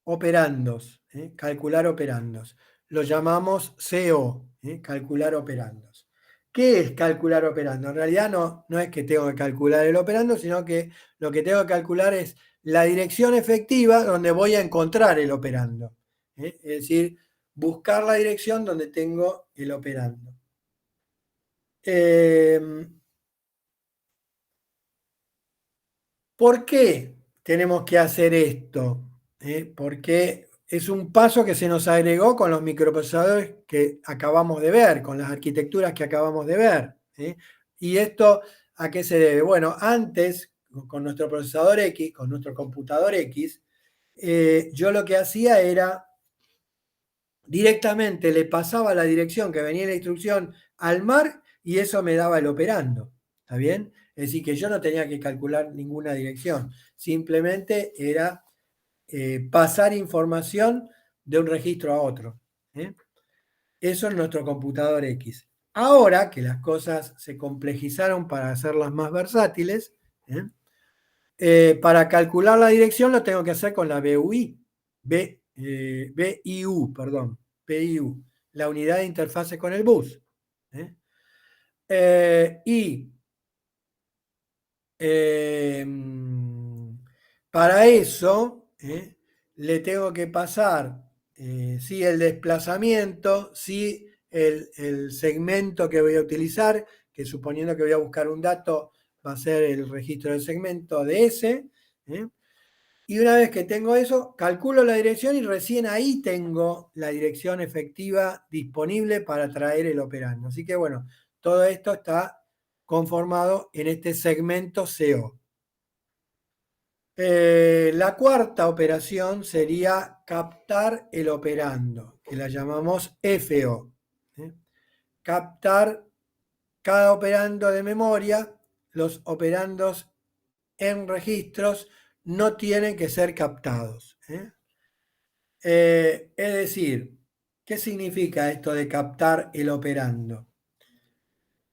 operandos. Calcular operandos. Lo llamamos CO, calcular operandos. ¿Qué es calcular operando? En realidad no es que tengo que calcular el operando, sino que lo que tengo que calcular es la dirección efectiva donde voy a encontrar el operando. Es decir, buscar la dirección donde tengo el operando. ¿Por qué tenemos que hacer esto? Porque es un paso que se nos agregó con los microprocesadores que acabamos de ver, con las arquitecturas que acabamos de ver. ¿Y esto a qué se debe? Bueno, antes, con nuestro procesador X, con nuestro computador X, yo lo que hacía era directamente le pasaba la dirección que venía en la instrucción al MAR y eso me daba el operando. ¿Está bien? Es decir, que yo no tenía que calcular ninguna dirección. Simplemente era pasar información de un registro a otro. Eso es nuestro computador X. Ahora que las cosas se complejizaron para hacerlas más versátiles, para calcular la dirección lo tengo que hacer con la BUI. BIU, perdón. BIU, la unidad de interfase con el bus. Y para eso le tengo que pasar sí el desplazamiento, sí el segmento que voy a utilizar, que suponiendo que voy a buscar un dato va a ser el registro del segmento de ese. Y una vez que tengo eso, calculo la dirección y recién ahí tengo la dirección efectiva disponible para traer el operando. Así que bueno, todo esto está conformado en este segmento CO. La cuarta operación sería captar el operando, que la llamamos FO. Captar cada operando de memoria. Los operandos en registros no tienen que ser captados. Es decir, ¿qué significa esto de captar el operando?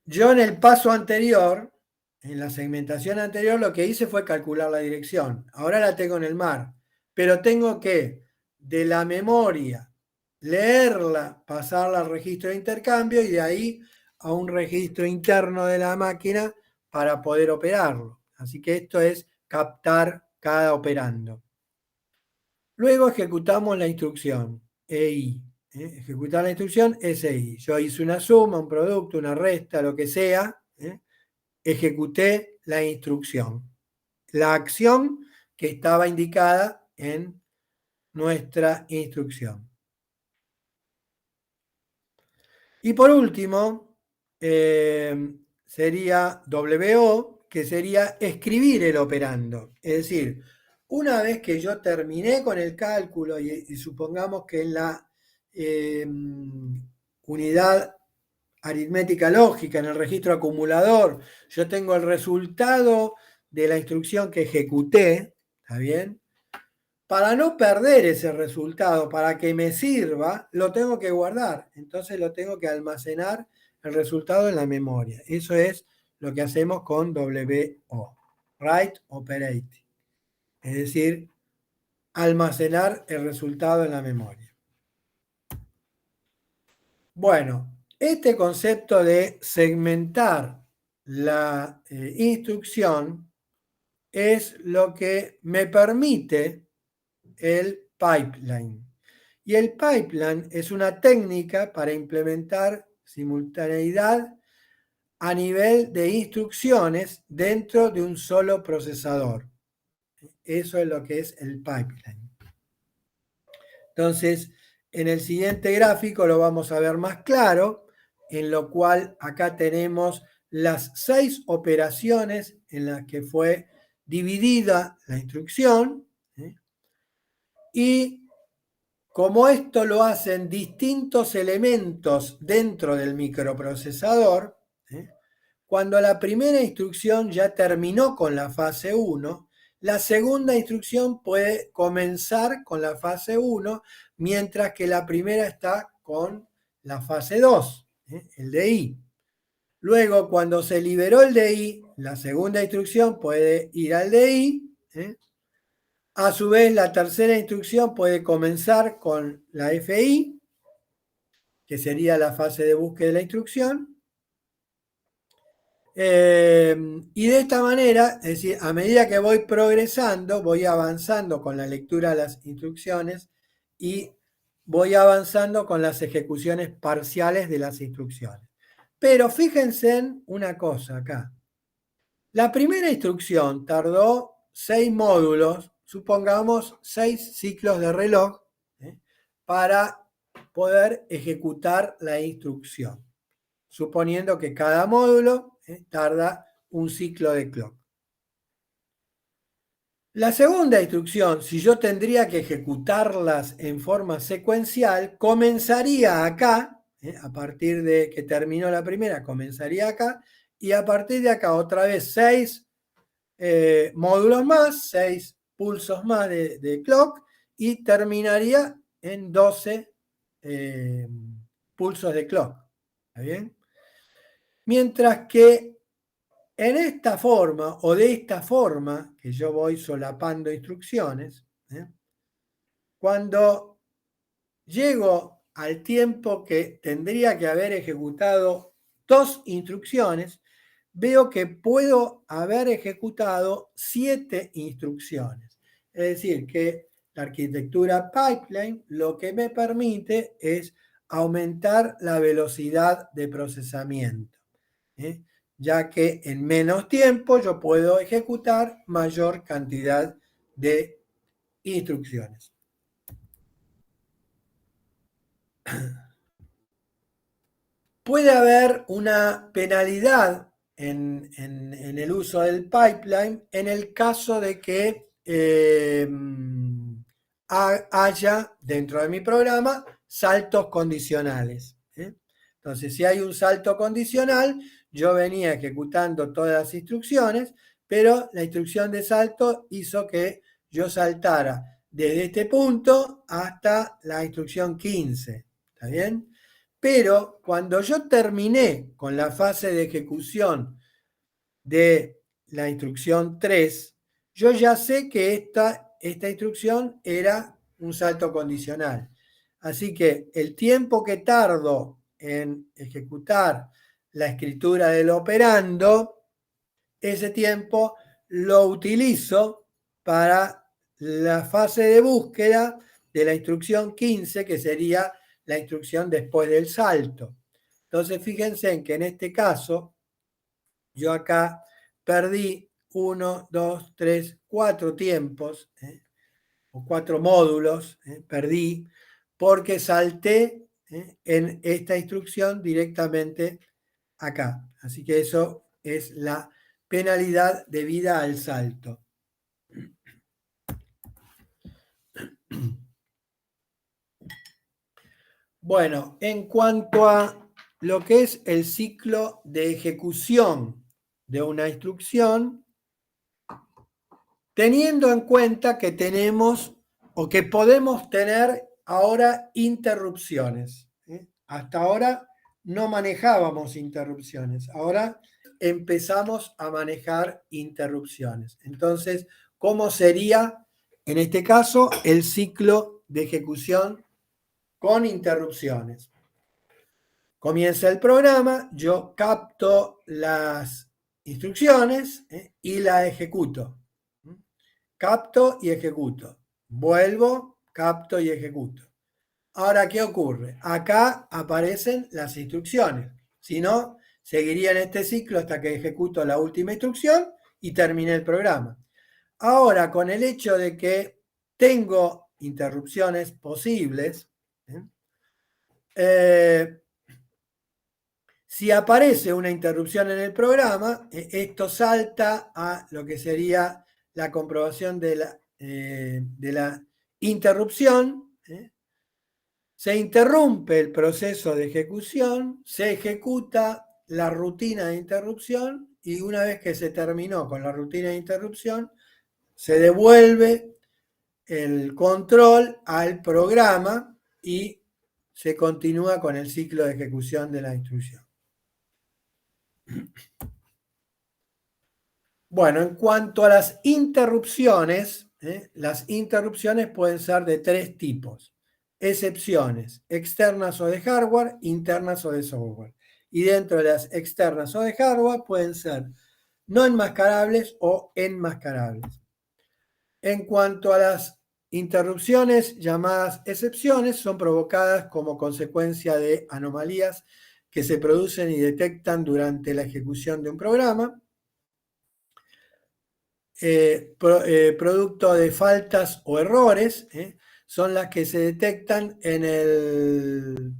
Yo en el paso anterior, en la segmentación anterior, lo que hice fue calcular la dirección. Ahora la tengo en el MAR, pero tengo que de la memoria leerla, pasarla al registro de intercambio y de ahí a un registro interno de la máquina para poder operarlo. Así que esto es captar cada operando. Luego ejecutamos la instrucción EI. Ejecutar la instrucción SI. Yo hice una suma, un producto, una resta, lo que sea. Ejecuté la instrucción. La acción que estaba indicada en nuestra instrucción. Y por último, sería WO, que sería escribir el operando. Es decir, una vez que yo terminé con el cálculo y supongamos que en la unidad aritmética lógica, en el registro acumulador, yo tengo el resultado de la instrucción que ejecuté, ¿está bien? Para no perder ese resultado, para que me sirva, lo tengo que guardar. Entonces lo tengo que almacenar el resultado en la memoria. Eso es lo que hacemos con WO, Write Operating. Es decir, almacenar el resultado en la memoria. Bueno, este concepto de segmentar la instrucción es lo que me permite el pipeline. Y el pipeline es una técnica para implementar simultaneidad a nivel de instrucciones dentro de un solo procesador. Eso es lo que es el pipeline. Entonces, en el siguiente gráfico lo vamos a ver más claro, en lo cual acá tenemos las 6 operaciones en las que fue dividida la instrucción, y como esto lo hacen distintos elementos dentro del microprocesador, cuando la primera instrucción ya terminó con la fase 1, la segunda instrucción puede comenzar con la fase 1, mientras que la primera está con la fase 2, el DI. Luego, cuando se liberó el DI, la segunda instrucción puede ir al DI. A su vez, la tercera instrucción puede comenzar con la FI, que sería la fase de búsqueda de la instrucción. Y de esta manera, es decir, a medida que voy progresando, voy avanzando con la lectura de las instrucciones y voy avanzando con las ejecuciones parciales de las instrucciones. Pero fíjense en una cosa acá. La primera instrucción tardó 6 módulos, supongamos 6 ciclos de reloj, para poder ejecutar la instrucción, suponiendo que cada módulo tarda un ciclo de clock. La segunda instrucción, si yo tendría que ejecutarlas en forma secuencial, comenzaría acá, a partir de que terminó la primera, comenzaría acá, y a partir de acá otra vez 6 módulos más, 6 pulsos más de clock, y terminaría en 12 pulsos de clock. ¿Está bien? Mientras que en esta forma, o de esta forma, que yo voy solapando instrucciones, cuando llego al tiempo que tendría que haber ejecutado 2 instrucciones, veo que puedo haber ejecutado 7 instrucciones. Es decir, que la arquitectura pipeline lo que me permite es aumentar la velocidad de procesamiento, ya que en menos tiempo yo puedo ejecutar mayor cantidad de instrucciones. Puede haber una penalidad en el uso del pipeline en el caso de que haya dentro de mi programa saltos condicionales. Entonces, si hay un salto condicional, yo venía ejecutando todas las instrucciones, pero la instrucción de salto hizo que yo saltara desde este punto hasta la instrucción 15. ¿Está bien? Pero cuando yo terminé con la fase de ejecución de la instrucción 3, yo ya sé que esta instrucción era un salto condicional. Así que el tiempo que tardo en ejecutar la escritura del operando, ese tiempo lo utilizo para la fase de búsqueda de la instrucción 15, que sería la instrucción después del salto. Entonces, fíjense en que en este caso, yo acá perdí 1, 2, 3, 4 tiempos, o 4 módulos, perdí, porque salté en esta instrucción directamente acá. Así que eso es la penalidad debida al salto. Bueno, en cuanto a lo que es el ciclo de ejecución de una instrucción, teniendo en cuenta que tenemos o que podemos tener ahora interrupciones. Hasta ahora no manejábamos interrupciones, ahora empezamos a manejar interrupciones. Entonces, ¿cómo sería en este caso el ciclo de ejecución con interrupciones? Comienza el programa, yo capto las instrucciones y las ejecuto. Capto y ejecuto. Vuelvo, capto y ejecuto. Ahora, ¿qué ocurre? Acá aparecen las instrucciones. Si no, seguiría en este ciclo hasta que ejecuto la última instrucción y terminé el programa. Ahora, con el hecho de que tengo interrupciones posibles, si aparece una interrupción en el programa, esto salta a lo que sería la comprobación de la interrupción. Se interrumpe el proceso de ejecución, se ejecuta la rutina de interrupción y una vez que se terminó con la rutina de interrupción, se devuelve el control al programa y se continúa con el ciclo de ejecución de la instrucción. Bueno, en cuanto a las interrupciones pueden ser de tres tipos: excepciones externas o de hardware, internas o de software. Y dentro de las externas o de hardware pueden ser no enmascarables o enmascarables. En cuanto a las interrupciones llamadas excepciones, son provocadas como consecuencia de anomalías que se producen y detectan durante la ejecución de un programa. Producto de faltas o errores, son las que se detectan en el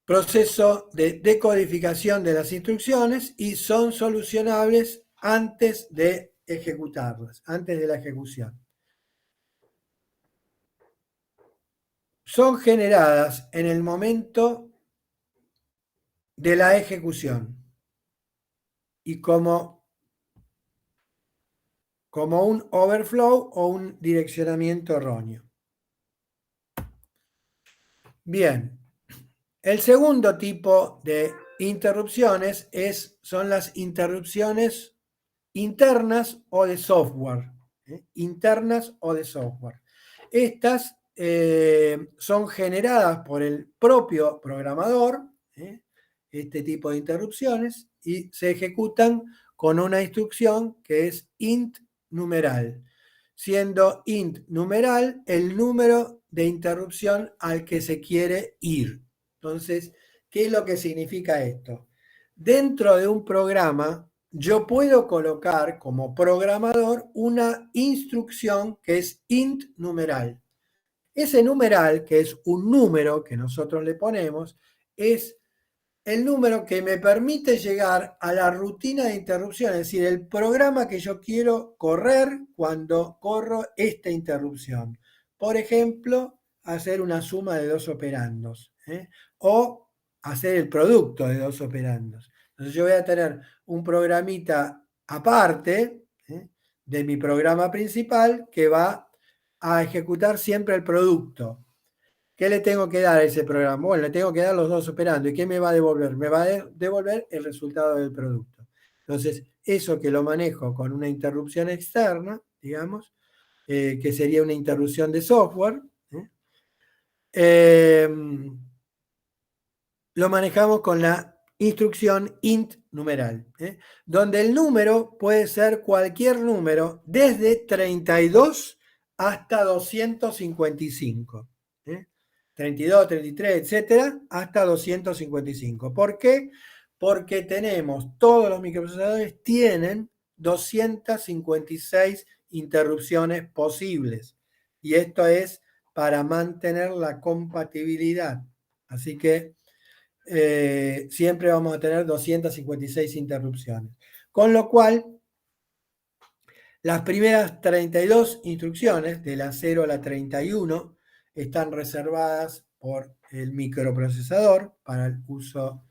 proceso de decodificación de las instrucciones y son solucionables antes de ejecutarlas, antes de la ejecución. Son generadas en el momento de la ejecución y como un overflow o un direccionamiento erróneo. Bien, el segundo tipo de interrupciones son las interrupciones internas o de software. Internas o de software. Estas son generadas por el propio programador, este tipo de interrupciones, y se ejecutan con una instrucción que es int numeral, siendo int numeral el número de interrupción al que se quiere ir. Entonces, ¿qué es lo que significa esto? Dentro de un programa, yo puedo colocar como programador una instrucción que es int numeral. Ese numeral, que es un número que nosotros le ponemos, es el número que me permite llegar a la rutina de interrupción, es decir, el programa que yo quiero correr cuando corro esta interrupción. Por ejemplo, hacer una suma de dos operandos, o hacer el producto de dos operandos. Entonces yo voy a tener un programita aparte de mi programa principal que va a ejecutar siempre el producto. ¿Qué le tengo que dar a ese programa? Bueno, le tengo que dar los dos operandos. ¿Y qué me va a devolver? Me va a devolver el resultado del producto. Entonces, eso que lo manejo con una interrupción externa, digamos, que sería una interrupción de software, lo manejamos con la instrucción int numeral, donde el número puede ser cualquier número desde 32 hasta 255. 32, 33, etcétera, hasta 255. ¿Por qué? Porque todos los microprocesadores tienen 256 interrupciones posibles. Y esto es para mantener la compatibilidad. Así que siempre vamos a tener 256 interrupciones. Con lo cual, Las primeras 32 instrucciones, de la 0 a la 31, están reservadas por el microprocesador para el uso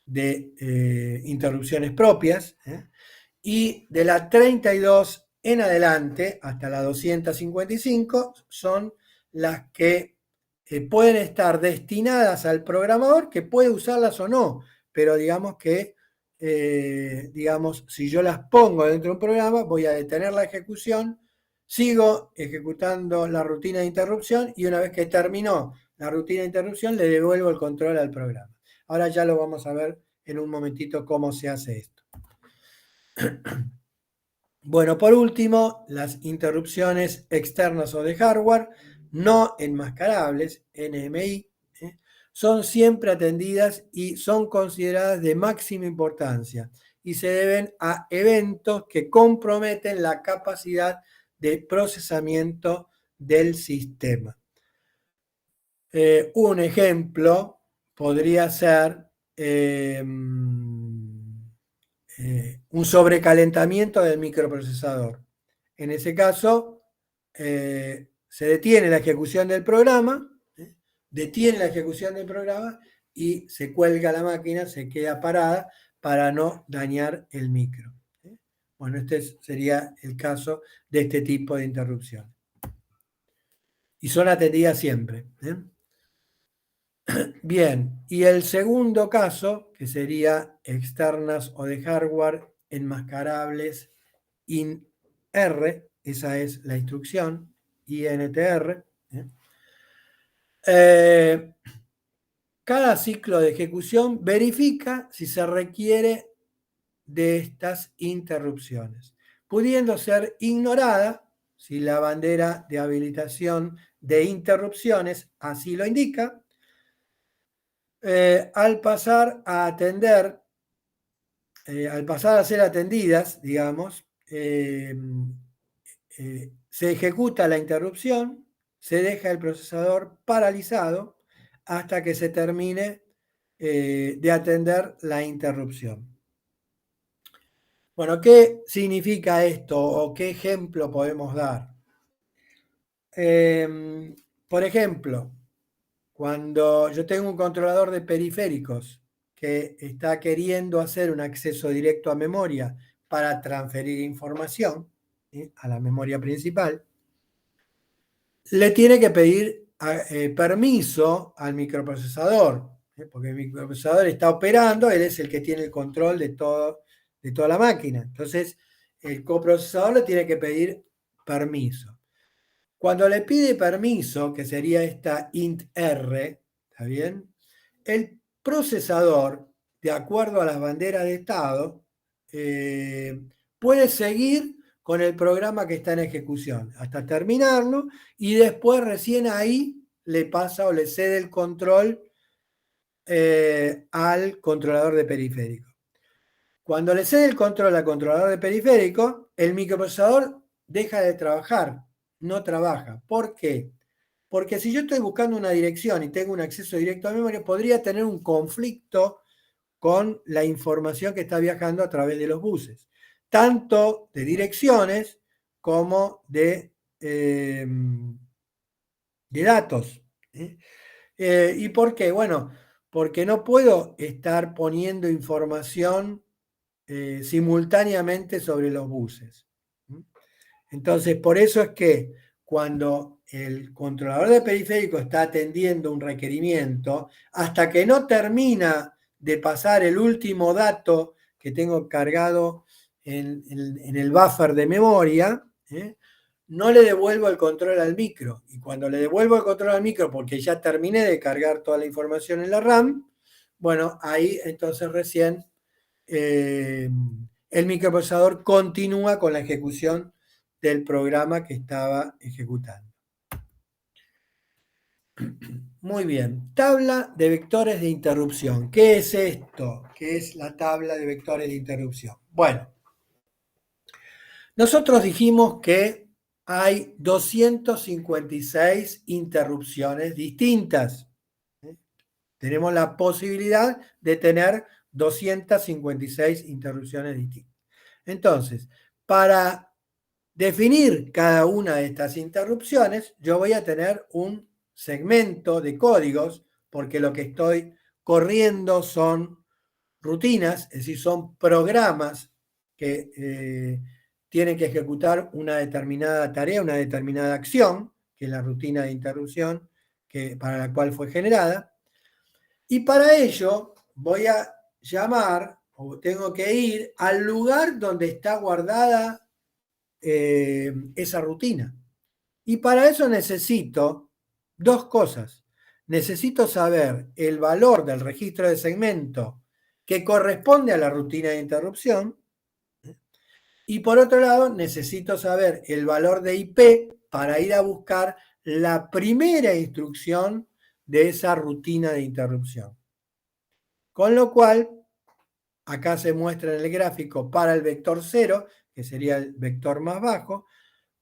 de interrupciones propias, y de la 32 en adelante hasta la 255 son las que pueden estar destinadas al programador, que puede usarlas o no, pero digamos que si yo las pongo dentro de un programa, voy a detener la ejecución, sigo ejecutando la rutina de interrupción y una vez que terminó la rutina de interrupción le devuelvo el control al programa. Ahora ya lo vamos a ver en un momentito cómo se hace esto. Bueno, por último, las interrupciones externas o de hardware no enmascarables, NMI, son siempre atendidas y son consideradas de máxima importancia y se deben a eventos que comprometen la capacidad de procesamiento del sistema. Un ejemplo podría ser un sobrecalentamiento del microprocesador. En ese caso, se detiene la ejecución del programa, y se cuelga la máquina, se queda parada para no dañar el micro. Bueno, este sería el caso de este tipo de interrupción. Y son atendidas siempre. Bien, y el segundo caso, que sería externas o de hardware enmascarables INR, esa es la instrucción, INTR. Cada ciclo de ejecución verifica si se requiere de estas interrupciones, pudiendo ser ignorada si la bandera de habilitación de interrupciones así lo indica. Al pasar a ser atendidas, digamos, se ejecuta la interrupción, se deja el procesador paralizado hasta que se termine de atender la interrupción. Bueno, ¿qué significa esto o qué ejemplo podemos dar? Por ejemplo, cuando yo tengo un controlador de periféricos que está queriendo hacer un acceso directo a memoria para transferir información a la memoria principal, le tiene que pedir permiso al microprocesador, porque el microprocesador está operando, él es el que tiene el control de toda la máquina. Entonces, el coprocesador le tiene que pedir permiso. Cuando le pide permiso, que sería esta int-r, ¿está bien? El procesador, de acuerdo a las banderas de estado, puede seguir con el programa que está en ejecución hasta terminarlo y después recién ahí le pasa o le cede el control al controlador de periférico. Cuando le cede el control al controlador de periférico, el microprocesador deja de trabajar, no trabaja. ¿Por qué? Porque si yo estoy buscando una dirección y tengo un acceso directo a memoria, podría tener un conflicto con la información que está viajando a través de los buses, tanto de direcciones como de datos. ¿Y por qué? Bueno, porque no puedo estar poniendo información simultáneamente sobre los buses. Entonces, por eso es que cuando el controlador de periférico está atendiendo un requerimiento, hasta que no termina de pasar el último dato que tengo cargado en el buffer de memoria, no le devuelvo el control al micro. Y cuando le devuelvo el control al micro, porque ya terminé de cargar toda la información en la RAM, bueno, ahí entonces recién el microprocesador continúa con la ejecución del programa que estaba ejecutando. Muy bien, tabla de vectores de interrupción. ¿Qué es esto? ¿Qué es la tabla de vectores de interrupción? Bueno, nosotros dijimos que hay 256 interrupciones distintas. Tenemos la posibilidad de tener 256 interrupciones distintas. Entonces, para definir cada una de estas interrupciones, yo voy a tener un segmento de códigos, porque lo que estoy corriendo son rutinas, es decir, son programas que tienen que ejecutar una determinada tarea, una determinada acción, que es la rutina de interrupción para la cual fue generada. Y para ello voy a llamar, o tengo que ir al lugar donde está guardada esa rutina. Y para eso necesito dos cosas. Necesito saber el valor del registro de segmento que corresponde a la rutina de interrupción. Y por otro lado, necesito saber el valor de IP para ir a buscar la primera instrucción de esa rutina de interrupción. Con lo cual, acá se muestra en el gráfico para el vector 0, que sería el vector más bajo,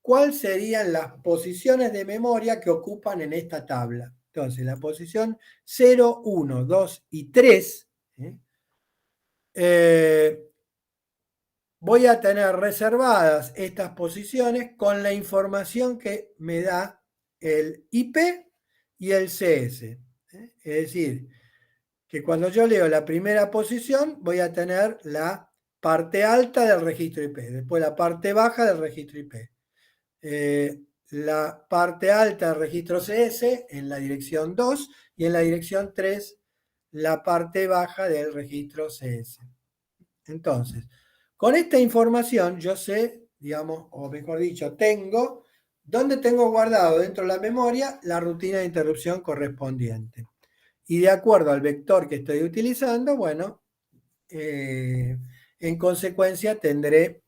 cuáles serían las posiciones de memoria que ocupan en esta tabla. Entonces, la posición 0, 1, 2 y 3, voy a tener reservadas estas posiciones con la información que me da el IP y el CS. Es decir, que cuando yo leo la primera posición voy a tener la parte alta del registro IP, después la parte baja del registro IP. La parte alta del registro CS en la dirección 2 y en la dirección 3 la parte baja del registro CS. Entonces, con esta información yo sé, digamos, o mejor dicho, tengo dónde tengo guardado dentro de la memoria la rutina de interrupción correspondiente. Y de acuerdo al vector que estoy utilizando, bueno, en consecuencia tendré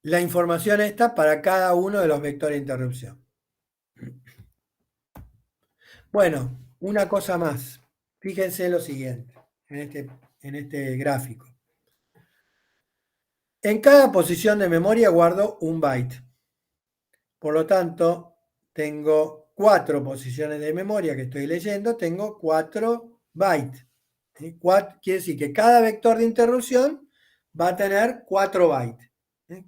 la información esta para cada uno de los vectores de interrupción. Bueno, una cosa más. Fíjense lo siguiente, en este gráfico. En cada posición de memoria guardo un byte. Por lo tanto, tengo 4 posiciones de memoria que estoy leyendo, tengo 4 bytes. Quiere decir que cada vector de interrupción va a tener 4 bytes.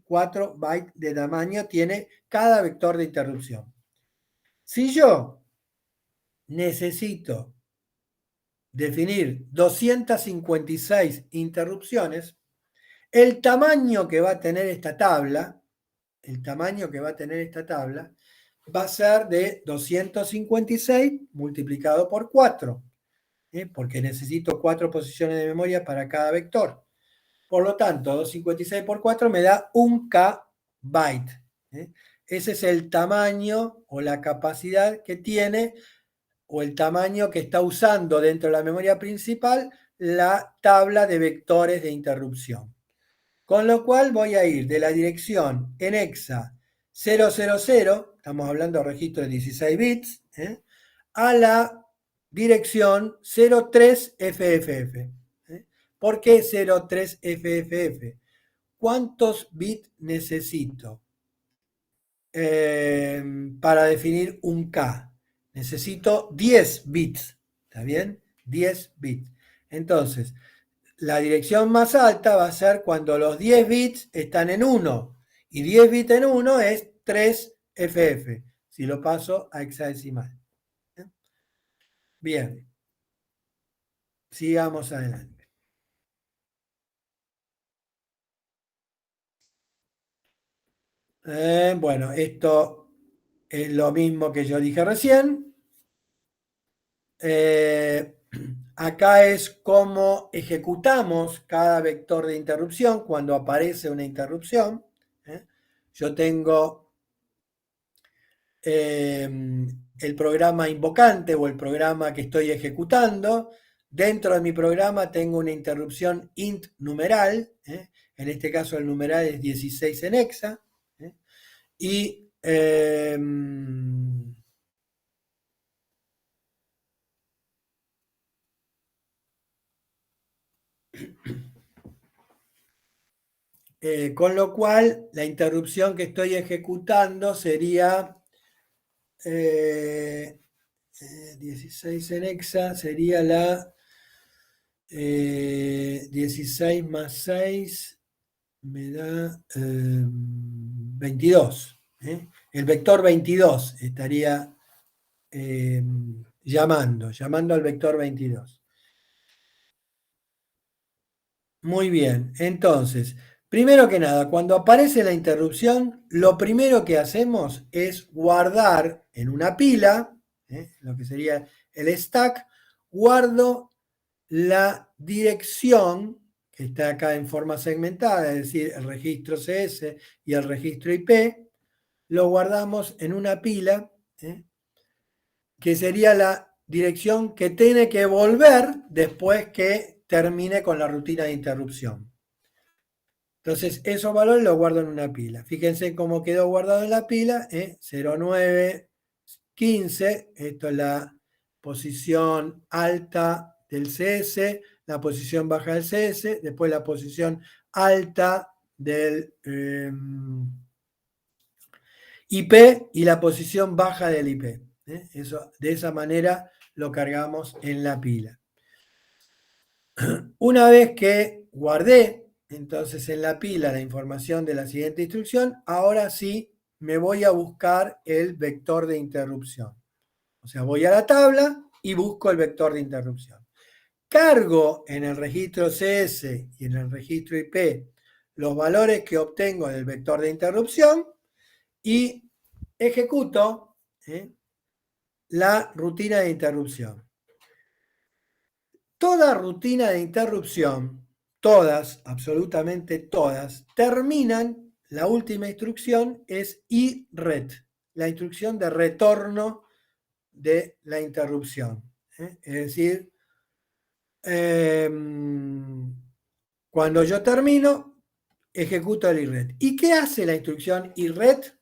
4 bytes de tamaño tiene cada vector de interrupción. Si yo necesito definir 256 interrupciones, el tamaño que va a tener esta tabla, va a ser de 256 multiplicado por 4, porque necesito 4 posiciones de memoria para cada vector. Por lo tanto, 256 por 4 me da 1K byte. Ese es el tamaño o la capacidad que tiene, o el tamaño que está usando dentro de la memoria principal la tabla de vectores de interrupción. Con lo cual voy a ir de la dirección en hexa 000, estamos hablando de registro de 16 bits, a la dirección 03FFF. ¿Por qué 03FFF? ¿Cuántos bits necesito para definir un K? Necesito 10 bits, ¿está bien? 10 bits. Entonces, la dirección más alta va a ser cuando los 10 bits están en 1. Y 10 bits en 1 es 3FF, si lo paso a hexadecimal. Bien. Sigamos adelante. Bueno, esto es lo mismo que yo dije recién. Acá es cómo ejecutamos cada vector de interrupción cuando aparece una interrupción. Yo tengo el programa invocante o el programa que estoy ejecutando. Dentro de mi programa tengo una interrupción int numeral. En este caso el numeral es 16 en hexa. Y con lo cual la interrupción que estoy ejecutando sería 16 en hexa, sería la 16 más 6, me da 22. El vector 22 estaría llamando al vector 22. Muy bien, entonces, primero que nada, cuando aparece la interrupción, lo primero que hacemos es guardar en una pila, lo que sería el stack, guardo la dirección que está acá en forma segmentada, es decir, el registro CS y el registro IP, lo guardamos en una pila, que sería la dirección que tiene que volver después que termine con la rutina de interrupción. Entonces, esos valores los guardo en una pila. Fíjense cómo quedó guardado en la pila, 0915, esto es la posición alta del CS, la posición baja del CS, después la posición alta del IP y la posición baja del IP. Eso, de esa manera lo cargamos en la pila. Una vez que guardé entonces en la pila la información de la siguiente instrucción, ahora sí me voy a buscar el vector de interrupción. O sea, voy a la tabla y busco el vector de interrupción. Cargo en el registro CS y en el registro IP los valores que obtengo del vector de interrupción y ejecuto la rutina de interrupción. Toda rutina de interrupción, todas, absolutamente todas, terminan, la última instrucción es IRET, la instrucción de retorno de la interrupción. Es decir, cuando yo termino, ejecuto el IRET. ¿Y qué hace la instrucción IRET?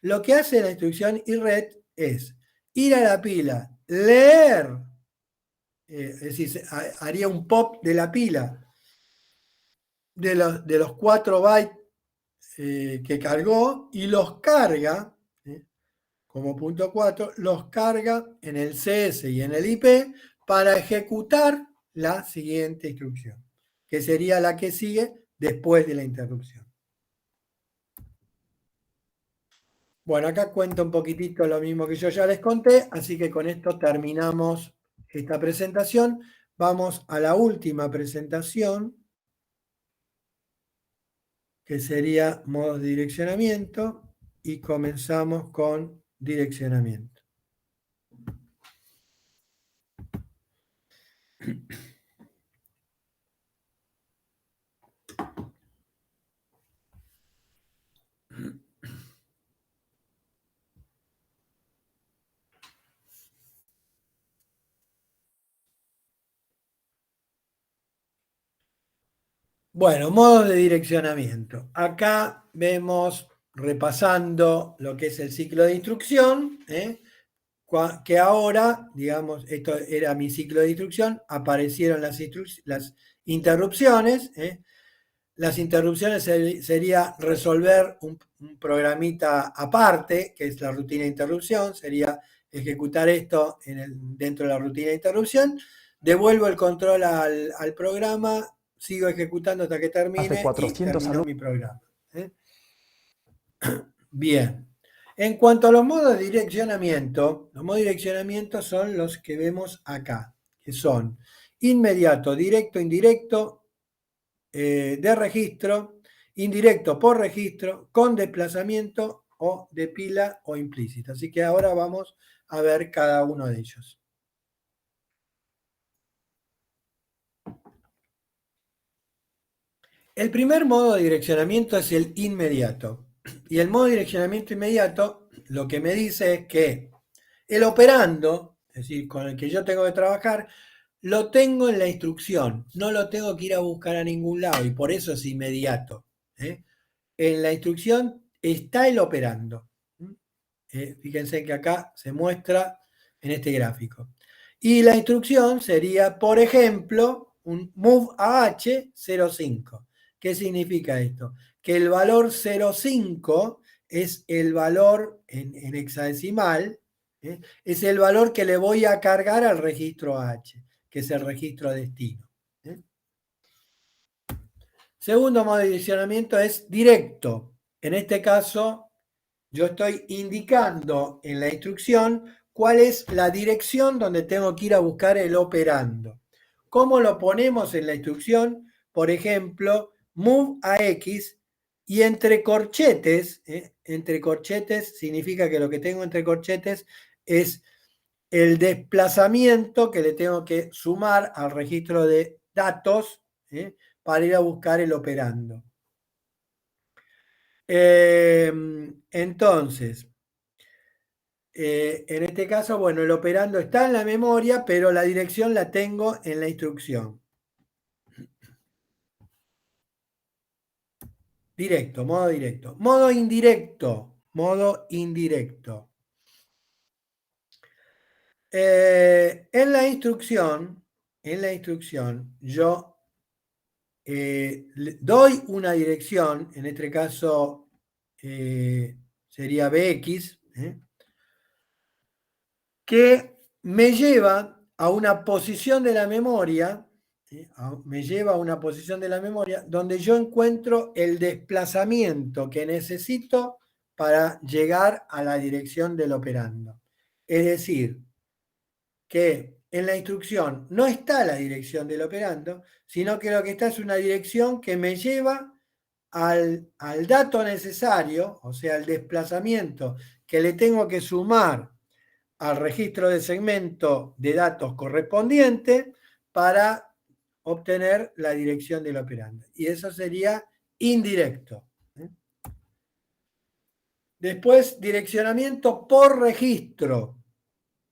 Lo que hace la instrucción IRET es ir a la pila, leer, es decir, haría un pop de la pila de los 4 bytes que cargó y los carga, como punto 4, los carga en el CS y en el IP para ejecutar la siguiente instrucción, que sería la que sigue después de la interrupción. Bueno, acá cuento un poquitito lo mismo que yo ya les conté, así que con esto terminamos esta presentación. Vamos a la última presentación, que sería modos de direccionamiento, y comenzamos con direccionamiento. Bueno, modos de direccionamiento. Acá vemos, repasando lo que es el ciclo de instrucción, que ahora, digamos, esto era mi ciclo de instrucción, aparecieron las interrupciones. Las interrupciones sería resolver un programita aparte, que es la rutina de interrupción, sería ejecutar esto dentro de la rutina de interrupción, devuelvo el control al programa, sigo ejecutando hasta que termine Más de 400 y termino mi programa. Bien. En cuanto a los modos de direccionamiento, los modos de direccionamiento son los que vemos acá, que son inmediato, directo, indirecto, de registro, indirecto por registro, con desplazamiento o de pila o implícita. Así que ahora vamos a ver cada uno de ellos. El primer modo de direccionamiento es el inmediato. Y el modo de direccionamiento inmediato lo que me dice es que el operando, es decir, con el que yo tengo que trabajar, lo tengo en la instrucción, no lo tengo que ir a buscar a ningún lado y por eso es inmediato. En la instrucción está el operando. Fíjense que acá se muestra en este gráfico. Y la instrucción sería, por ejemplo, un move AH05. ¿Qué significa esto? Que el valor 05 es el valor en hexadecimal, es el valor que le voy a cargar al registro H, que es el registro destino. Segundo modo de direccionamiento es directo. En este caso, yo estoy indicando en la instrucción cuál es la dirección donde tengo que ir a buscar el operando. ¿Cómo lo ponemos en la instrucción? Por ejemplo, move a X y entre corchetes significa que lo que tengo entre corchetes es el desplazamiento que le tengo que sumar al registro de datos para ir a buscar el operando. Entonces, en este caso, bueno, el operando está en la memoria, pero la dirección la tengo en la instrucción. Directo, modo directo. Modo indirecto, modo indirecto. En la instrucción, yo doy una dirección, en este caso sería BX, que me lleva a una posición de la memoria, donde yo encuentro el desplazamiento que necesito para llegar a la dirección del operando. Es decir, que en la instrucción no está la dirección del operando, sino que lo que está es una dirección que me lleva al dato necesario, o sea, al desplazamiento que le tengo que sumar al registro de segmento de datos correspondiente para obtener la dirección del operando. Y eso sería indirecto. Después, direccionamiento por registro.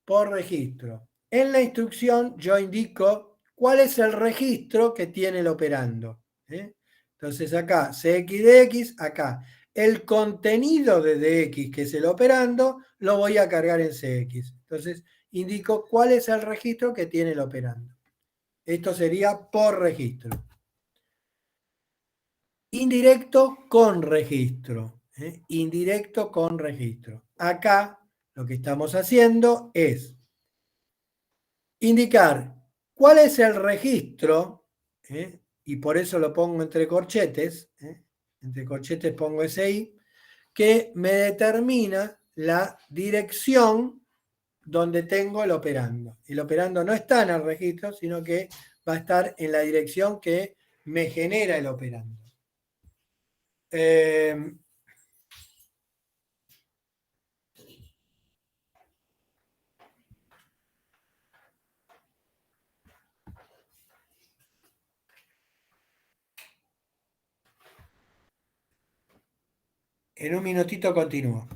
Por registro. En la instrucción yo indico cuál es el registro que tiene el operando. Entonces acá, CX de X, acá. El contenido de DX, que es el operando, lo voy a cargar en CX. Entonces indico cuál es el registro que tiene el operando. Esto sería por registro. Indirecto con registro. Indirecto con registro. Acá lo que estamos haciendo es indicar cuál es el registro, y por eso lo pongo entre corchetes, entre corchetes pongo SI, que me determina la dirección donde tengo el operando. El operando no está en el registro, sino que va a estar en la dirección que me genera el operando. En un minutito continúo.